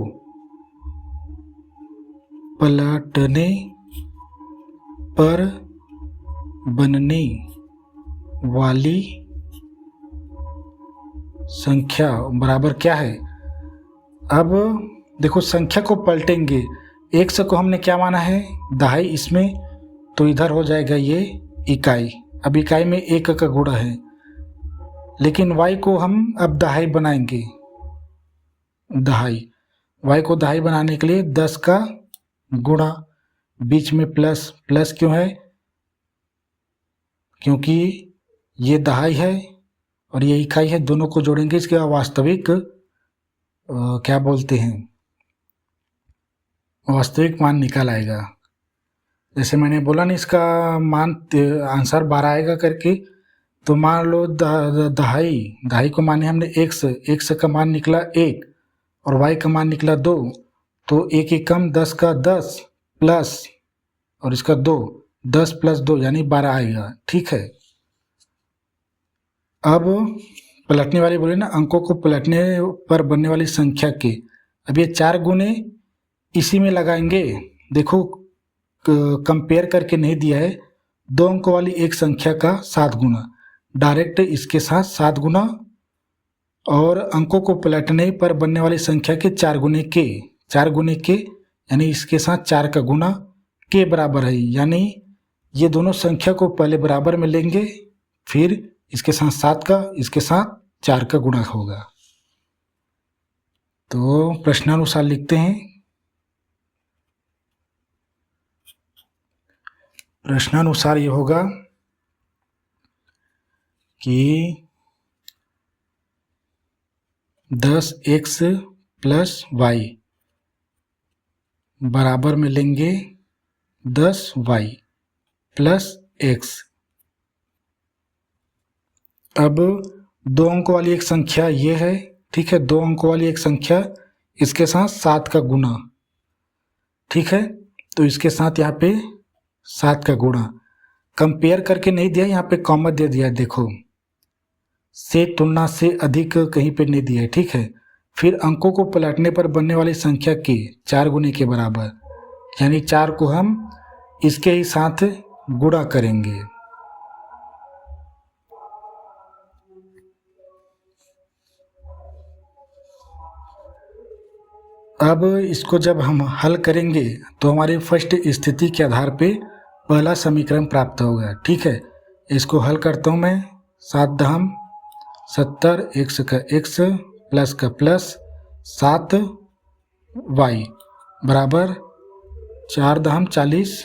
पलटने पर बनने वाली संख्या बराबर क्या है। अब देखो संख्या को पलटेंगे, 100 को हमने क्या माना है, दहाई इसमें, तो इधर हो जाएगा ये इकाई। अब इकाई में 1 का गुणा है, लेकिन y को हम अब दहाई बनाएंगे, दहाई, y को दहाई बनाने के लिए 10 का गुणा, बीच में प्लस, प्लस क्यों है, क्योंकि ये दहाई है और ये इकाई है, दोनों को जोड़ेंगे, इसका वास्तविक क्या बोलते हैं, वास्तविक मान निकल आएगा। जैसे मैंने बोला ना इसका मान आंसर 12 आएगा करके, तो मान लो दहाई को माने हमने 100 का मान निकला 1 और y का मान निकला 2, तो 1 एकम 10 का 10 प्लस और इसका 2, 10 प्लस 2 यानी 12 आएगा। ठीक है, अब पलटने वाली बोले ना, अंकों को पलटने पर बनने वाली संख्या के, अब ये 4 गुने इसी में लगाएंगे। देखो कंपेयर करके नहीं दिया है, 2 अंकों वाली एक संख्या का 7 गुना, डायरेक्ट इसके साथ 7 गुना, और अंकों को पलटने पर बनने वाली संख्या के 4 गुने के यानी इसके साथ 4 का गुना के बराबर है, यानी ये दोनों संख्या को पहले बराबर में लेंगे, फिर इसके साथ 7 का, इसके साथ 4 का गुणा होगा। तो प्रश्नानुसार लिखते हैं, प्रश्नानुसार ये होगा कि 10x प्लस y बराबर में लेंगे 10y प्लस x। अब 2 अंकों वाली एक संख्या ये है, ठीक है, 2 अंकों वाली एक संख्या, इसके साथ 7 का गुना, ठीक है, तो इसके साथ यहाँ पे 7 का गुणा, कंपेयर करके नहीं दिया, यहाँ पे कॉमा दे दिया, देखो से तुलना से अधिक कहीं पे नहीं दिया है। ठीक है, फिर अंकों को पलटने पर बनने वाली संख्या के 4 गुने के बराबर, यानी 4 को हम इसके ही साथ गुणा करेंगे। अब इसको जब हम हल करेंगे तो हमारी फर्स्ट स्थिति के आधार पे पहला समीकरण प्राप्त होगा। ठीक है, इसको हल करता हूँ मैं, 7 दहम 70, x का x प्लस का प्लस 7y बराबर 4 दहम 40,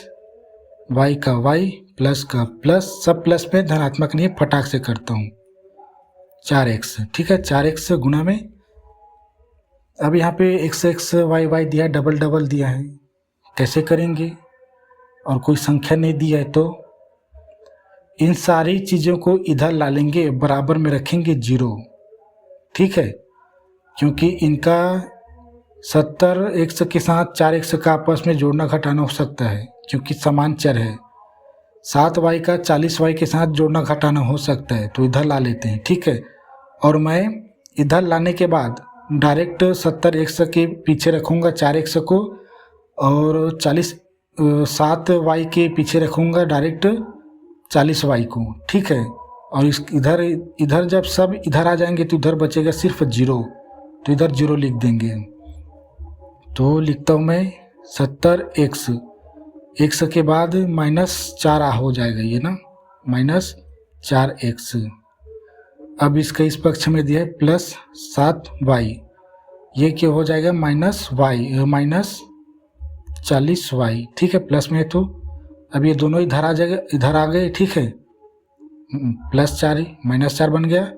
y का y प्लस का प्लस, सब प्लस में धनात्मक नहीं, फटाक से करता हूँ, 4x। ठीक है, 4x गुना में, अब यहाँ पे x y दिया, डबल डबल दिया है, कैसे करेंगे, और कोई संख्या नहीं दिया है, तो इन सारी चीज़ों को इधर ला लेंगे, बराबर में रखेंगे 0। ठीक है, क्योंकि इनका 70x के साथ 4x का आपस में जोड़ना घटाना हो सकता है, क्योंकि समान चर है। 7y का 40y के साथ जोड़ना घटाना हो सकता है, तो इधर ला लेते हैं। ठीक है, और मैं इधर लाने के बाद डायरेक्ट 70x के पीछे रखूँगा 4x को, और 7y के पीछे रखूँगा डायरेक्ट 40y को। ठीक है, और इस इधर जब सब इधर आ जाएंगे तो इधर बचेगा सिर्फ 0, तो इधर 0 लिख देंगे। तो लिखता हूँ मैं 70x, x के बाद -4 हो जाएगा ये ना, -4x। अब इसका इस पक्ष में दिया है प्लस 7y, ये क्या हो जाएगा -40y। ठीक है, प्लस में, तो अब ये दोनों इधर आ जाएगा, इधर आ गए। ठीक है, +4 -4 बन गया,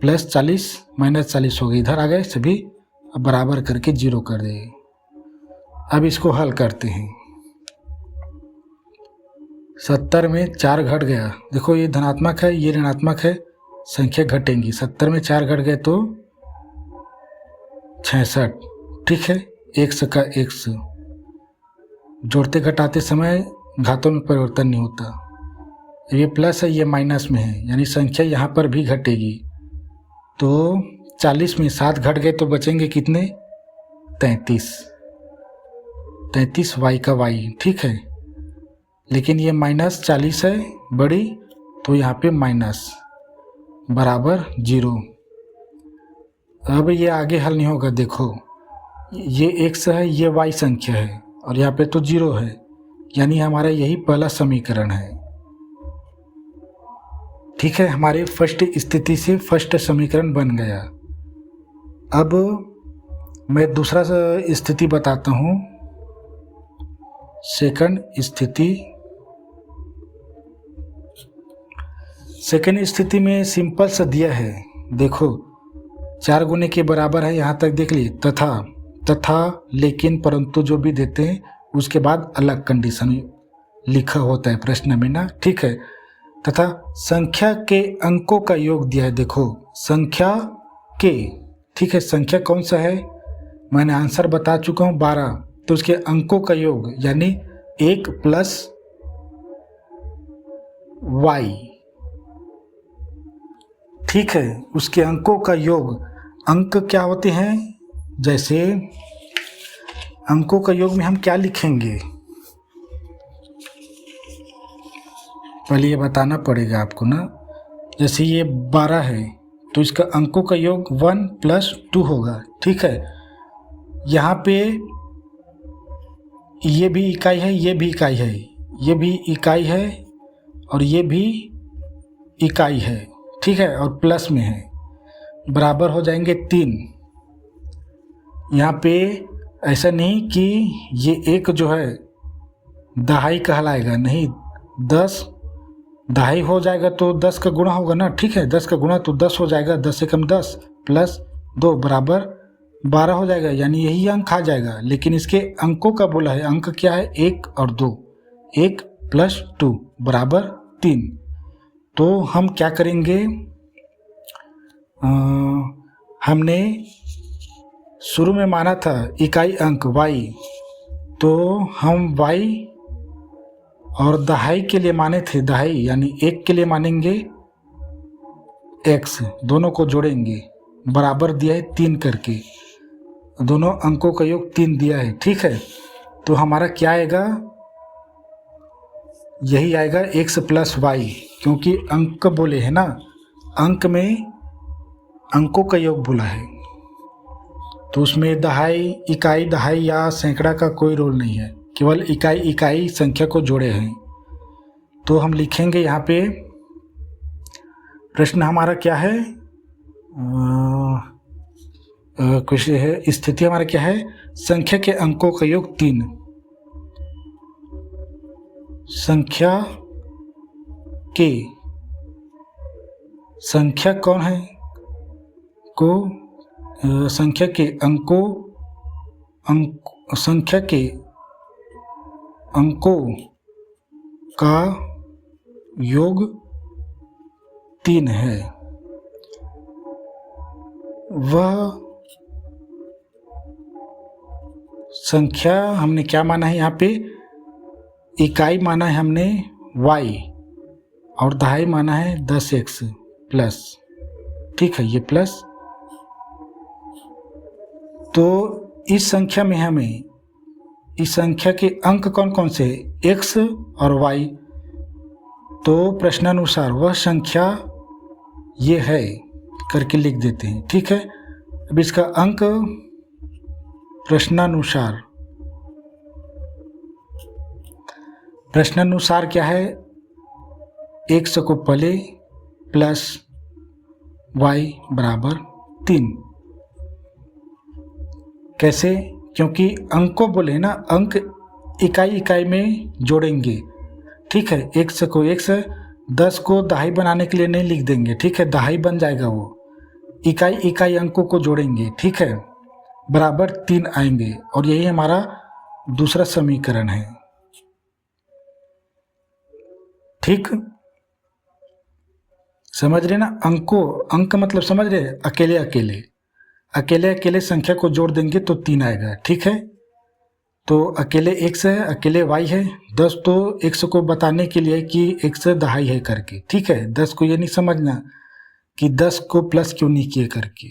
+40 -40 हो गया, इधर आ गए सभी, अब बराबर करके 0 कर देंगे। अब इसको हल करते हैं, 70 में 4 घट गया, देखो ये धनात्मक है, ये ऋणात्मक है, संख्या घटेंगी, 70 में 4 घट गए तो 66। ठीक है, x का x, जोड़ते घटाते समय घातों में परिवर्तन नहीं होता, ये प्लस है, ये माइनस में है, यानी संख्या यहाँ पर भी घटेगी। तो 40 में 7 घट गए तो बचेंगे कितने, 33 y का y। ठीक है, लेकिन ये -40 है बड़ी, तो यहाँ पे माइनस बराबर 0। अब ये आगे हल नहीं होगा। देखो ये x है, ये y संख्या है और यहाँ पे तो 0 है, यानी हमारा यही पहला समीकरण है। ठीक है, हमारे फर्स्ट स्थिति से फर्स्ट समीकरण बन गया। अब मैं दूसरा स्थिति बताता हूँ। सेकंड स्थिति में सिंपल सा दिया है। देखो 4 गुने के बराबर है, यहाँ तक देख ली। तथा लेकिन परंतु जो भी देते हैं उसके बाद अलग कंडीशन लिखा होता है प्रश्न में ना। ठीक है, तथा संख्या के अंकों का योग दिया है। देखो संख्या के, ठीक है, संख्या कौन सा है मैंने आंसर बता चुका हूँ 12। तो उसके अंकों का योग यानी 1 प्लस y। ठीक है, उसके अंकों का योग। अंक क्या होते हैं, जैसे अंकों का योग में हम क्या लिखेंगे पहले ये बताना पड़ेगा आपको ना। जैसे ये 12 है तो इसका अंकों का योग 1 + 2 होगा। ठीक है, यहाँ पे ये भी इकाई है, ये भी इकाई है, ये भी इकाई है और ये भी इकाई है। ठीक है, और प्लस में है, बराबर हो जाएंगे 3। यहाँ पे ऐसा नहीं कि ये एक जो है दहाई कहलाएगा, नहीं, 10 दहाई हो जाएगा तो 10 का गुणा होगा ना। ठीक है, 10 का गुणा तो 10 हो जाएगा, 10 से कम 10 + 2 बराबर 12 हो जाएगा, यानी यही अंक आ जाएगा। लेकिन इसके अंकों का बोला है, अंक क्या है 1 और 2, 1 + 2 बराबर 3। तो हम क्या करेंगे, हमने शुरू में माना था इकाई अंक y, तो हम y और दहाई के लिए माने थे, दहाई यानी 1 के लिए मानेंगे x, दोनों को जोड़ेंगे, बराबर दिया है 3 करके, दोनों अंकों का योग 3 दिया है। ठीक है, तो हमारा क्या आएगा, यही आएगा x + y, क्योंकि अंक बोले हैं ना, अंक में अंकों का योग बोला है, तो उसमें दहाई, इकाई, दहाई या सैकड़ा का कोई रोल नहीं है, केवल इकाई संख्या को जोड़े हैं। तो हम लिखेंगे यहाँ पे, प्रश्न हमारा क्या है, कुछ है, स्थिति हमारा क्या है, संख्या के अंकों का योग 3। संख्या कौन है को संख्या के अंकों का योग 3 है। वह संख्या हमने क्या माना है, यहाँ पे इकाई माना है हमने y और दहाई माना है 10x प्लस। ठीक है, ये प्लस। तो इस संख्या में हमें इस संख्या के अंक कौन कौन से, x और y, तो प्रश्नानुसार वह संख्या ये है करके लिख देते हैं। ठीक है, अब इसका अंक प्रश्नानुसार क्या है, x को पहले प्लस y बराबर 3। कैसे, क्योंकि अंक को बोले ना, अंक इकाई में जोड़ेंगे। ठीक है, x को x, 10 को दहाई बनाने के लिए नहीं लिख देंगे। ठीक है, दहाई बन जाएगा, वो इकाई अंकों को जोड़ेंगे। ठीक है, बराबर 3 आएंगे और यही हमारा दूसरा समीकरण है। ठीक, समझ रहे ना, अंक मतलब समझ रहे, अकेले संख्या को जोड़ देंगे तो 3 आएगा। ठीक है, तो अकेले x है, अकेले y है, 10 तो x को बताने के लिए कि x दहाई है करके। ठीक है, 10 को ये नहीं समझना कि 10 को प्लस क्यों नहीं किए करके।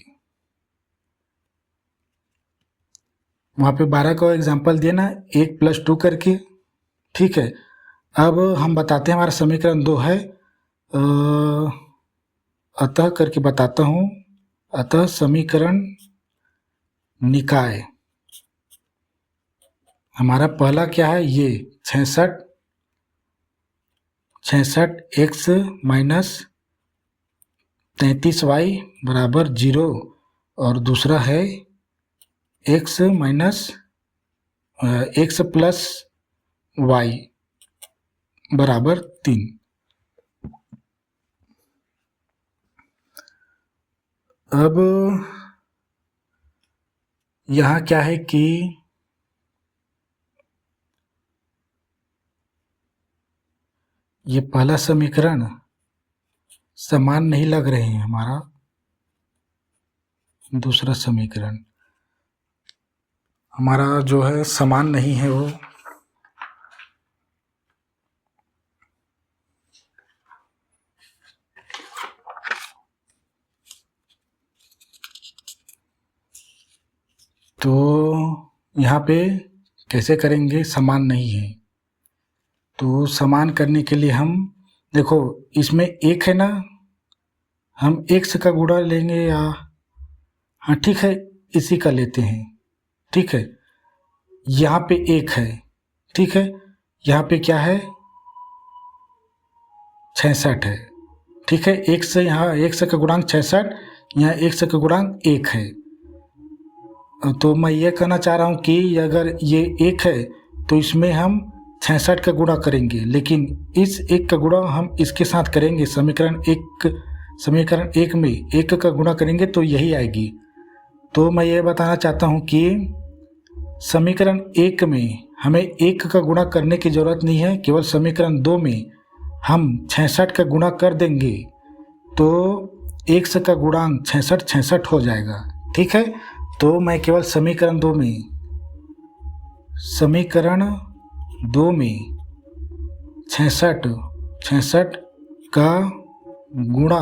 वहाँ पे 12 का एग्जाम्पल दिया ना, 1 + 2 करके। ठीक है, अब हम बताते हैं, हमारा समीकरण 2 है, अतः करके बताता हूँ, अतः समीकरण निकाय हमारा पहला क्या है, ये 66 x माइनस 33y बराबर 0 और दूसरा है x प्लस y बराबर 3। अब यहाँ क्या है कि ये पहला समीकरण समान नहीं लग रहे हैं, हमारा दूसरा समीकरण हमारा जो है समान नहीं है वो। तो यहाँ पे कैसे करेंगे, समान नहीं है। तो समान करने के लिए हम देखो इसमें एक है ना, हम x का गुणा लेंगे या हाँ ठीक है इसी का लेते हैं, ठीक है। यहाँ पे एक है, ठीक है, यहाँ पे क्या है 66 है, ठीक है। x यहाँ x का गुणांक 66, यहाँ x का गुणांक 1 है। तो मैं ये कहना चाह रहा हूँ कि अगर ये 1 है तो इसमें हम 66 का गुणा करेंगे, लेकिन इस 1 का गुणा हम इसके साथ करेंगे। समीकरण एक में 1 का गुणा करेंगे तो यही आएगी। तो मैं ये बताना चाहता हूँ कि समीकरण 1 में हमें 1 का गुणा करने की ज़रूरत नहीं है, केवल समीकरण 2 में हम 66 का गुणा कर देंगे तो x का गुणांक 66 हो जाएगा, ठीक है। तो मैं केवल समीकरण 2 में 66 का गुणा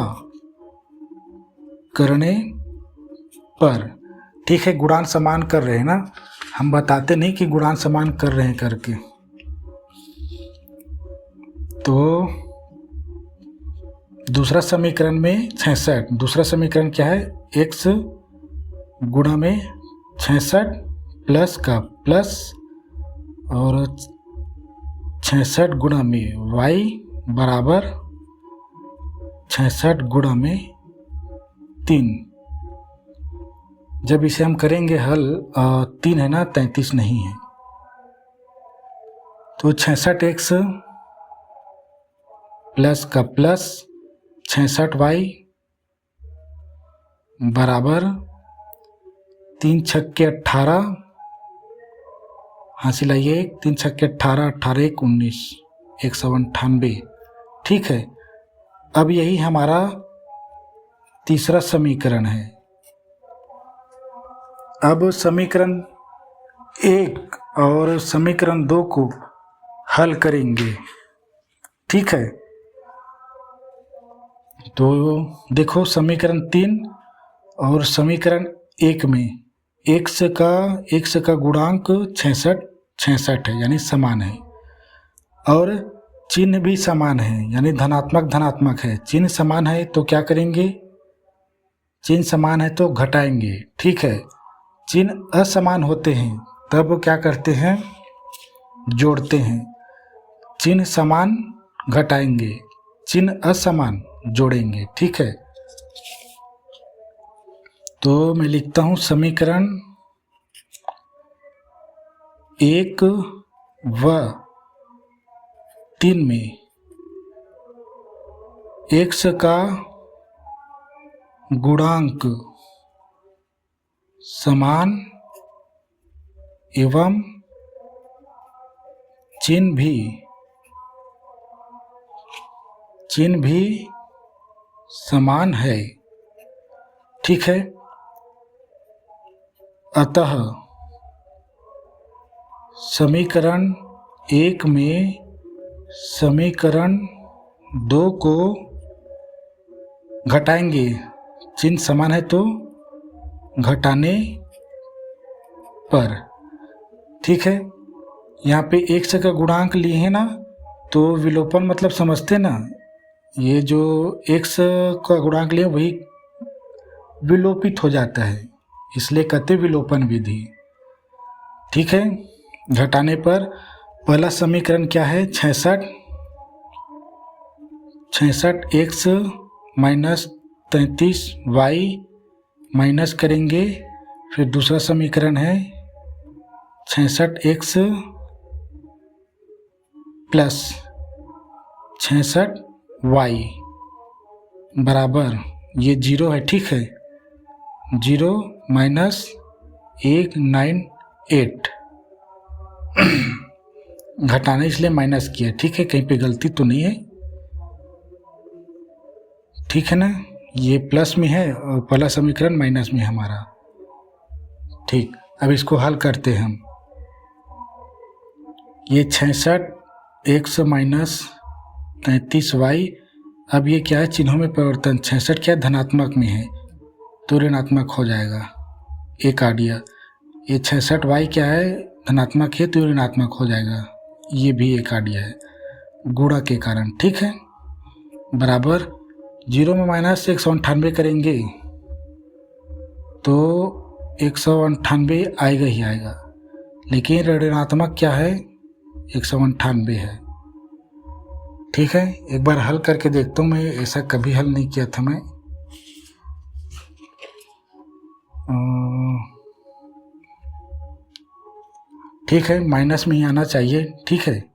करने पर, ठीक है, गुणांक समान कर रहे हैं ना, हम बताते नहीं कि गुणांक समान कर रहे हैं करके। तो दूसरा समीकरण में 66, दूसरा समीकरण क्या है, x गुणा में 66 प्लस का प्लस और 66 गुणा में y बराबर 66 गुणा में 3। जब इसे हम करेंगे हल 3 है ना, 33 नहीं है। तो 66x प्लस का प्लस 66y बराबर 3 छक्के 18, हासिल आइए 3 छक्के 18, 18 एक 19, 198, ठीक है। अब यही हमारा तीसरा समीकरण है। अब समीकरण 1 और समीकरण 2 को हल करेंगे, ठीक है। तो देखो समीकरण 3 और समीकरण 1 में x का गुणांक 66 है, यानी समान है, और चिन्ह भी समान है, यानी धनात्मक है। चिन्ह समान है तो क्या करेंगे, चिन्ह समान है तो घटाएंगे, ठीक है। चिन्ह असमान होते हैं तब क्या करते हैं, जोड़ते हैं। चिन्ह समान घटाएंगे, चिन्ह असमान जोड़ेंगे, ठीक है। तो मैं लिखता हूँ समीकरण 1 व 3 में x का गुणांक समान एवं चिन्ह भी समान है, ठीक है। अतः समीकरण 1 में समीकरण 2 को घटाएंगे, चिन्ह समान है तो घटाने पर, ठीक है। यहाँ पे x का गुणांक लिए हैं ना, तो विलोपन मतलब समझते ना, ये जो x का गुणांक लिए वही विलोपित हो जाता है, इसलिए कहते विलोपन विधि। ठीक है, घटाने पर पहला समीकरण क्या है, 66 x माइनस 33y माइनस करेंगे, फिर दूसरा समीकरण है 66x प्लस 66y बराबर, ये 0 है, ठीक है, 0 माइनस 198 घटाना इसलिए माइनस किया, ठीक है, कहीं पे गलती तो नहीं है, ठीक है ना। ये प्लस में है और पहला समीकरण माइनस में है हमारा। ठीक, अब इसको हल करते हैं हम। ये 66x माइनस 33y, अब ये क्या है, चिन्हों में परिवर्तन, 66 क्या धनात्मक में है तो ऋणात्मक हो जाएगा, एक आ गया। ये 66y क्या है, धनात्मक है तो ऋणात्मक हो जाएगा, ये भी एक आ गया है गुणा के कारण, ठीक है, बराबर 0 में माइनस 198 करेंगे तो 198 आएगा ही आएगा, लेकिन ऋणात्मक क्या है, 198 है। ठीक है, एक बार हल करके देखता हूँ, मैं ऐसा कभी हल नहीं किया था मैं। ठीक है, माइनस में ही आना चाहिए, ठीक है।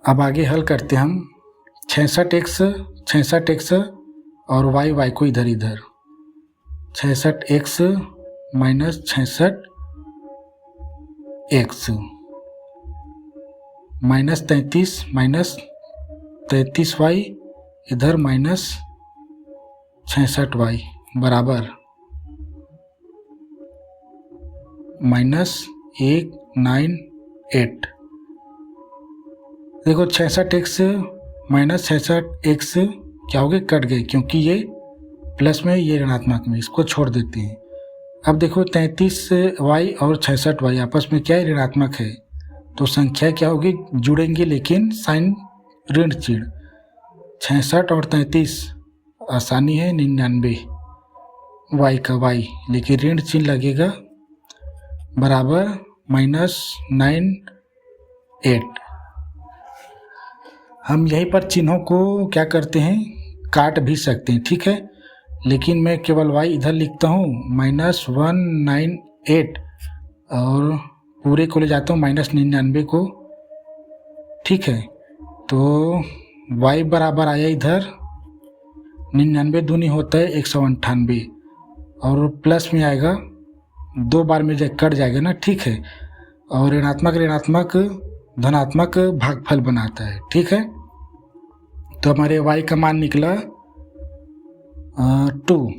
अब आगे हल करते हैं हम। 66x और y को इधर इधर, 66x minus 66x minus 33y इधर माइनस 66y बराबर -198। देखो 66x माइनस 66x क्या हो गए, कट गए, क्योंकि ये प्लस में ये ऋणात्मक में, इसको छोड़ देते हैं। अब देखो 33y और 66y आपस में क्या है, ऋणात्मक है, तो संख्या क्या होगी, जुड़ेंगे लेकिन साइन ऋण चिन्ह, 66 और 33 आसानी है, 99 y का y, लेकिन ऋण चिन्ह लगेगा, बराबर -98। हम यहीं पर चिन्हों को क्या करते हैं, काट भी सकते हैं, ठीक है, लेकिन मैं केवल y इधर लिखता हूँ -198 और पूरे को ले जाता हूँ -99 को, ठीक है, तो y बराबर आया इधर 99 दूनी होता है 198 और प्लस में आएगा, दो बार में कट जाएगा ना, ठीक है, और ऋणात्मक ऋणात्मक धनात्मक भागफल बनाता है, ठीक है। तो हमारे y का मान निकला 2।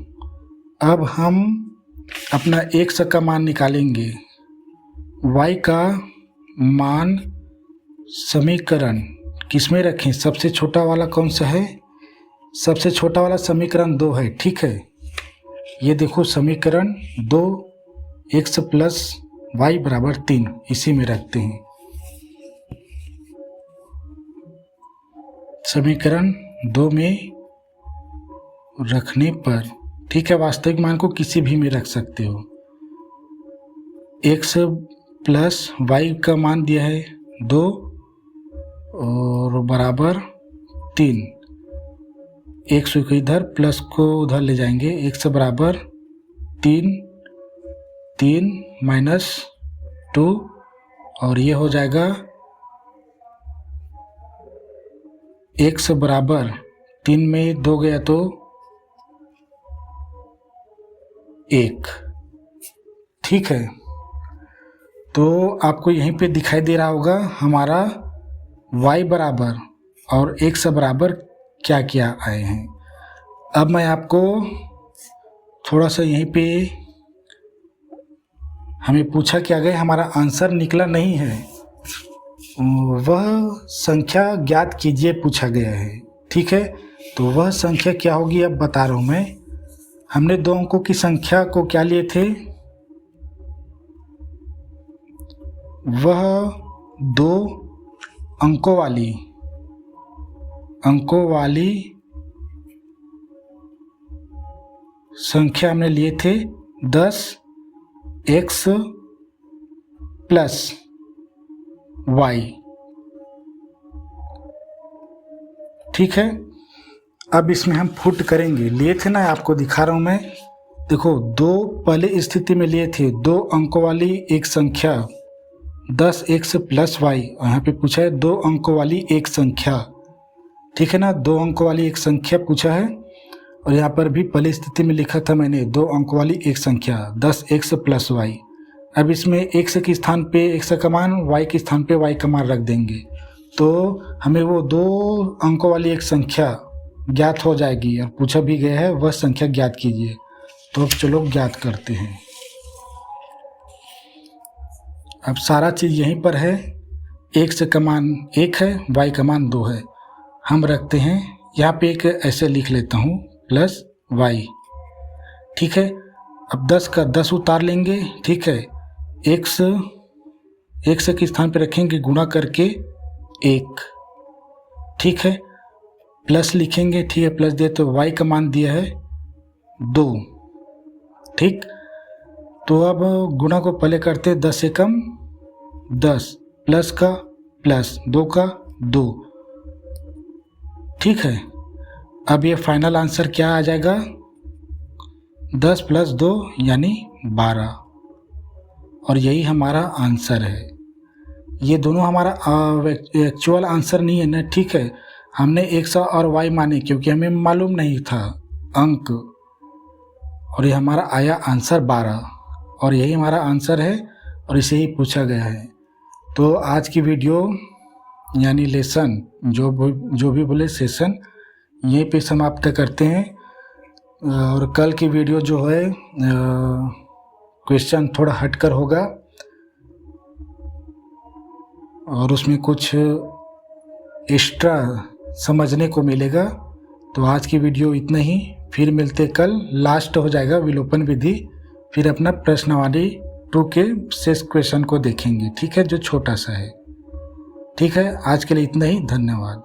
अब हम अपना x का मान निकालेंगे। y का मान समीकरण किस में रखें, सबसे छोटा वाला कौन सा है, सबसे छोटा वाला समीकरण 2 है, ठीक है। ये देखो समीकरण 2, x प्लस y बराबर 3, इसी में रखते हैं। समीकरण 2 में रखने पर, ठीक है, वास्तविक मान को किसी भी में रख सकते हो। x प्लस y का मान दिया है 2 और बराबर 3, x को इधर प्लस को उधर ले जाएंगे, x बराबर 3 माइनस 2 और ये हो जाएगा x बराबर 3 में 2 गया तो 1, ठीक है। तो आपको यहीं पे दिखाई दे रहा होगा हमारा y बराबर और x बराबर क्या क्या आए हैं। अब मैं आपको थोड़ा सा यहीं पे, हमें पूछा क्या गया, हमारा आंसर निकला नहीं है, वह संख्या ज्ञात कीजिए पूछा गया है, ठीक है। तो वह संख्या क्या होगी अब बता रहा हूँ मैं। हमने 2 अंकों की संख्या को क्या लिए थे, वह 2 अंकों वाली संख्या हमने लिए थे 10x प्लस y। ठीक है, अब इसमें हम फुट करेंगे। लिए थे ना, आपको दिखा रहा हूं मैं, देखो दो पहले स्थिति में लिए थे 2 अंकों वाली एक संख्या 10x प्लस y, और यहाँ पे पूछा है 2 अंकों वाली एक संख्या। ठीक है ना, 2 अंकों वाली एक संख्या पूछा है, और यहाँ पर भी पहली स्थिति में लिखा था मैंने 2 अंकों वाली एक संख्या 10x प्लस y। अब इसमें x के स्थान पे x का मान, y के स्थान पे y का मान रख देंगे, तो हमें वो 2 अंकों वाली एक संख्या ज्ञात हो जाएगी, और पूछा भी गया है वह संख्या ज्ञात कीजिए। तो अब चलो ज्ञात करते हैं। अब सारा चीज़ यहीं पर है, x का मान 1 है, y का मान 2 है। हम रखते हैं यहाँ पे एक ऐसे लिख लेता हूँ प्लस y। ठीक है, अब 10 का 10 उतार लेंगे। ठीक है, x के स्थान पे रखेंगे गुणा करके 1। ठीक है, प्लस लिखेंगे। ठीक है, प्लस दिए तो y का मान दिया है 2। ठीक, तो अब गुणा को पहले करते 10 से कम 10, प्लस का प्लस, 2 का 2। ठीक है, अब ये फाइनल आंसर क्या आ जाएगा, 10 प्लस 2 यानी 12, और यही हमारा आंसर है। ये दोनों हमारा एक्चुअल आंसर नहीं है ना। ठीक है, हमने x और y माने क्योंकि हमें मालूम नहीं था अंक, और ये हमारा आया आंसर 12, और यही हमारा आंसर है, और इसे ही पूछा गया है। तो आज की वीडियो यानी लेसन, जो भी बोले सेशन, यहीं पे समाप्त करते हैं। और कल की वीडियो जो है क्वेश्चन थोड़ा हटकर होगा, और उसमें कुछ एक्स्ट्रा समझने को मिलेगा। तो आज की वीडियो इतना ही, फिर मिलते कल। लास्ट हो जाएगा विलोपन विधि, फिर अपना प्रश्नावली 2 के शेष क्वेश्चन को देखेंगे। ठीक है, जो छोटा सा है। ठीक है, आज के लिए इतना ही, धन्यवाद।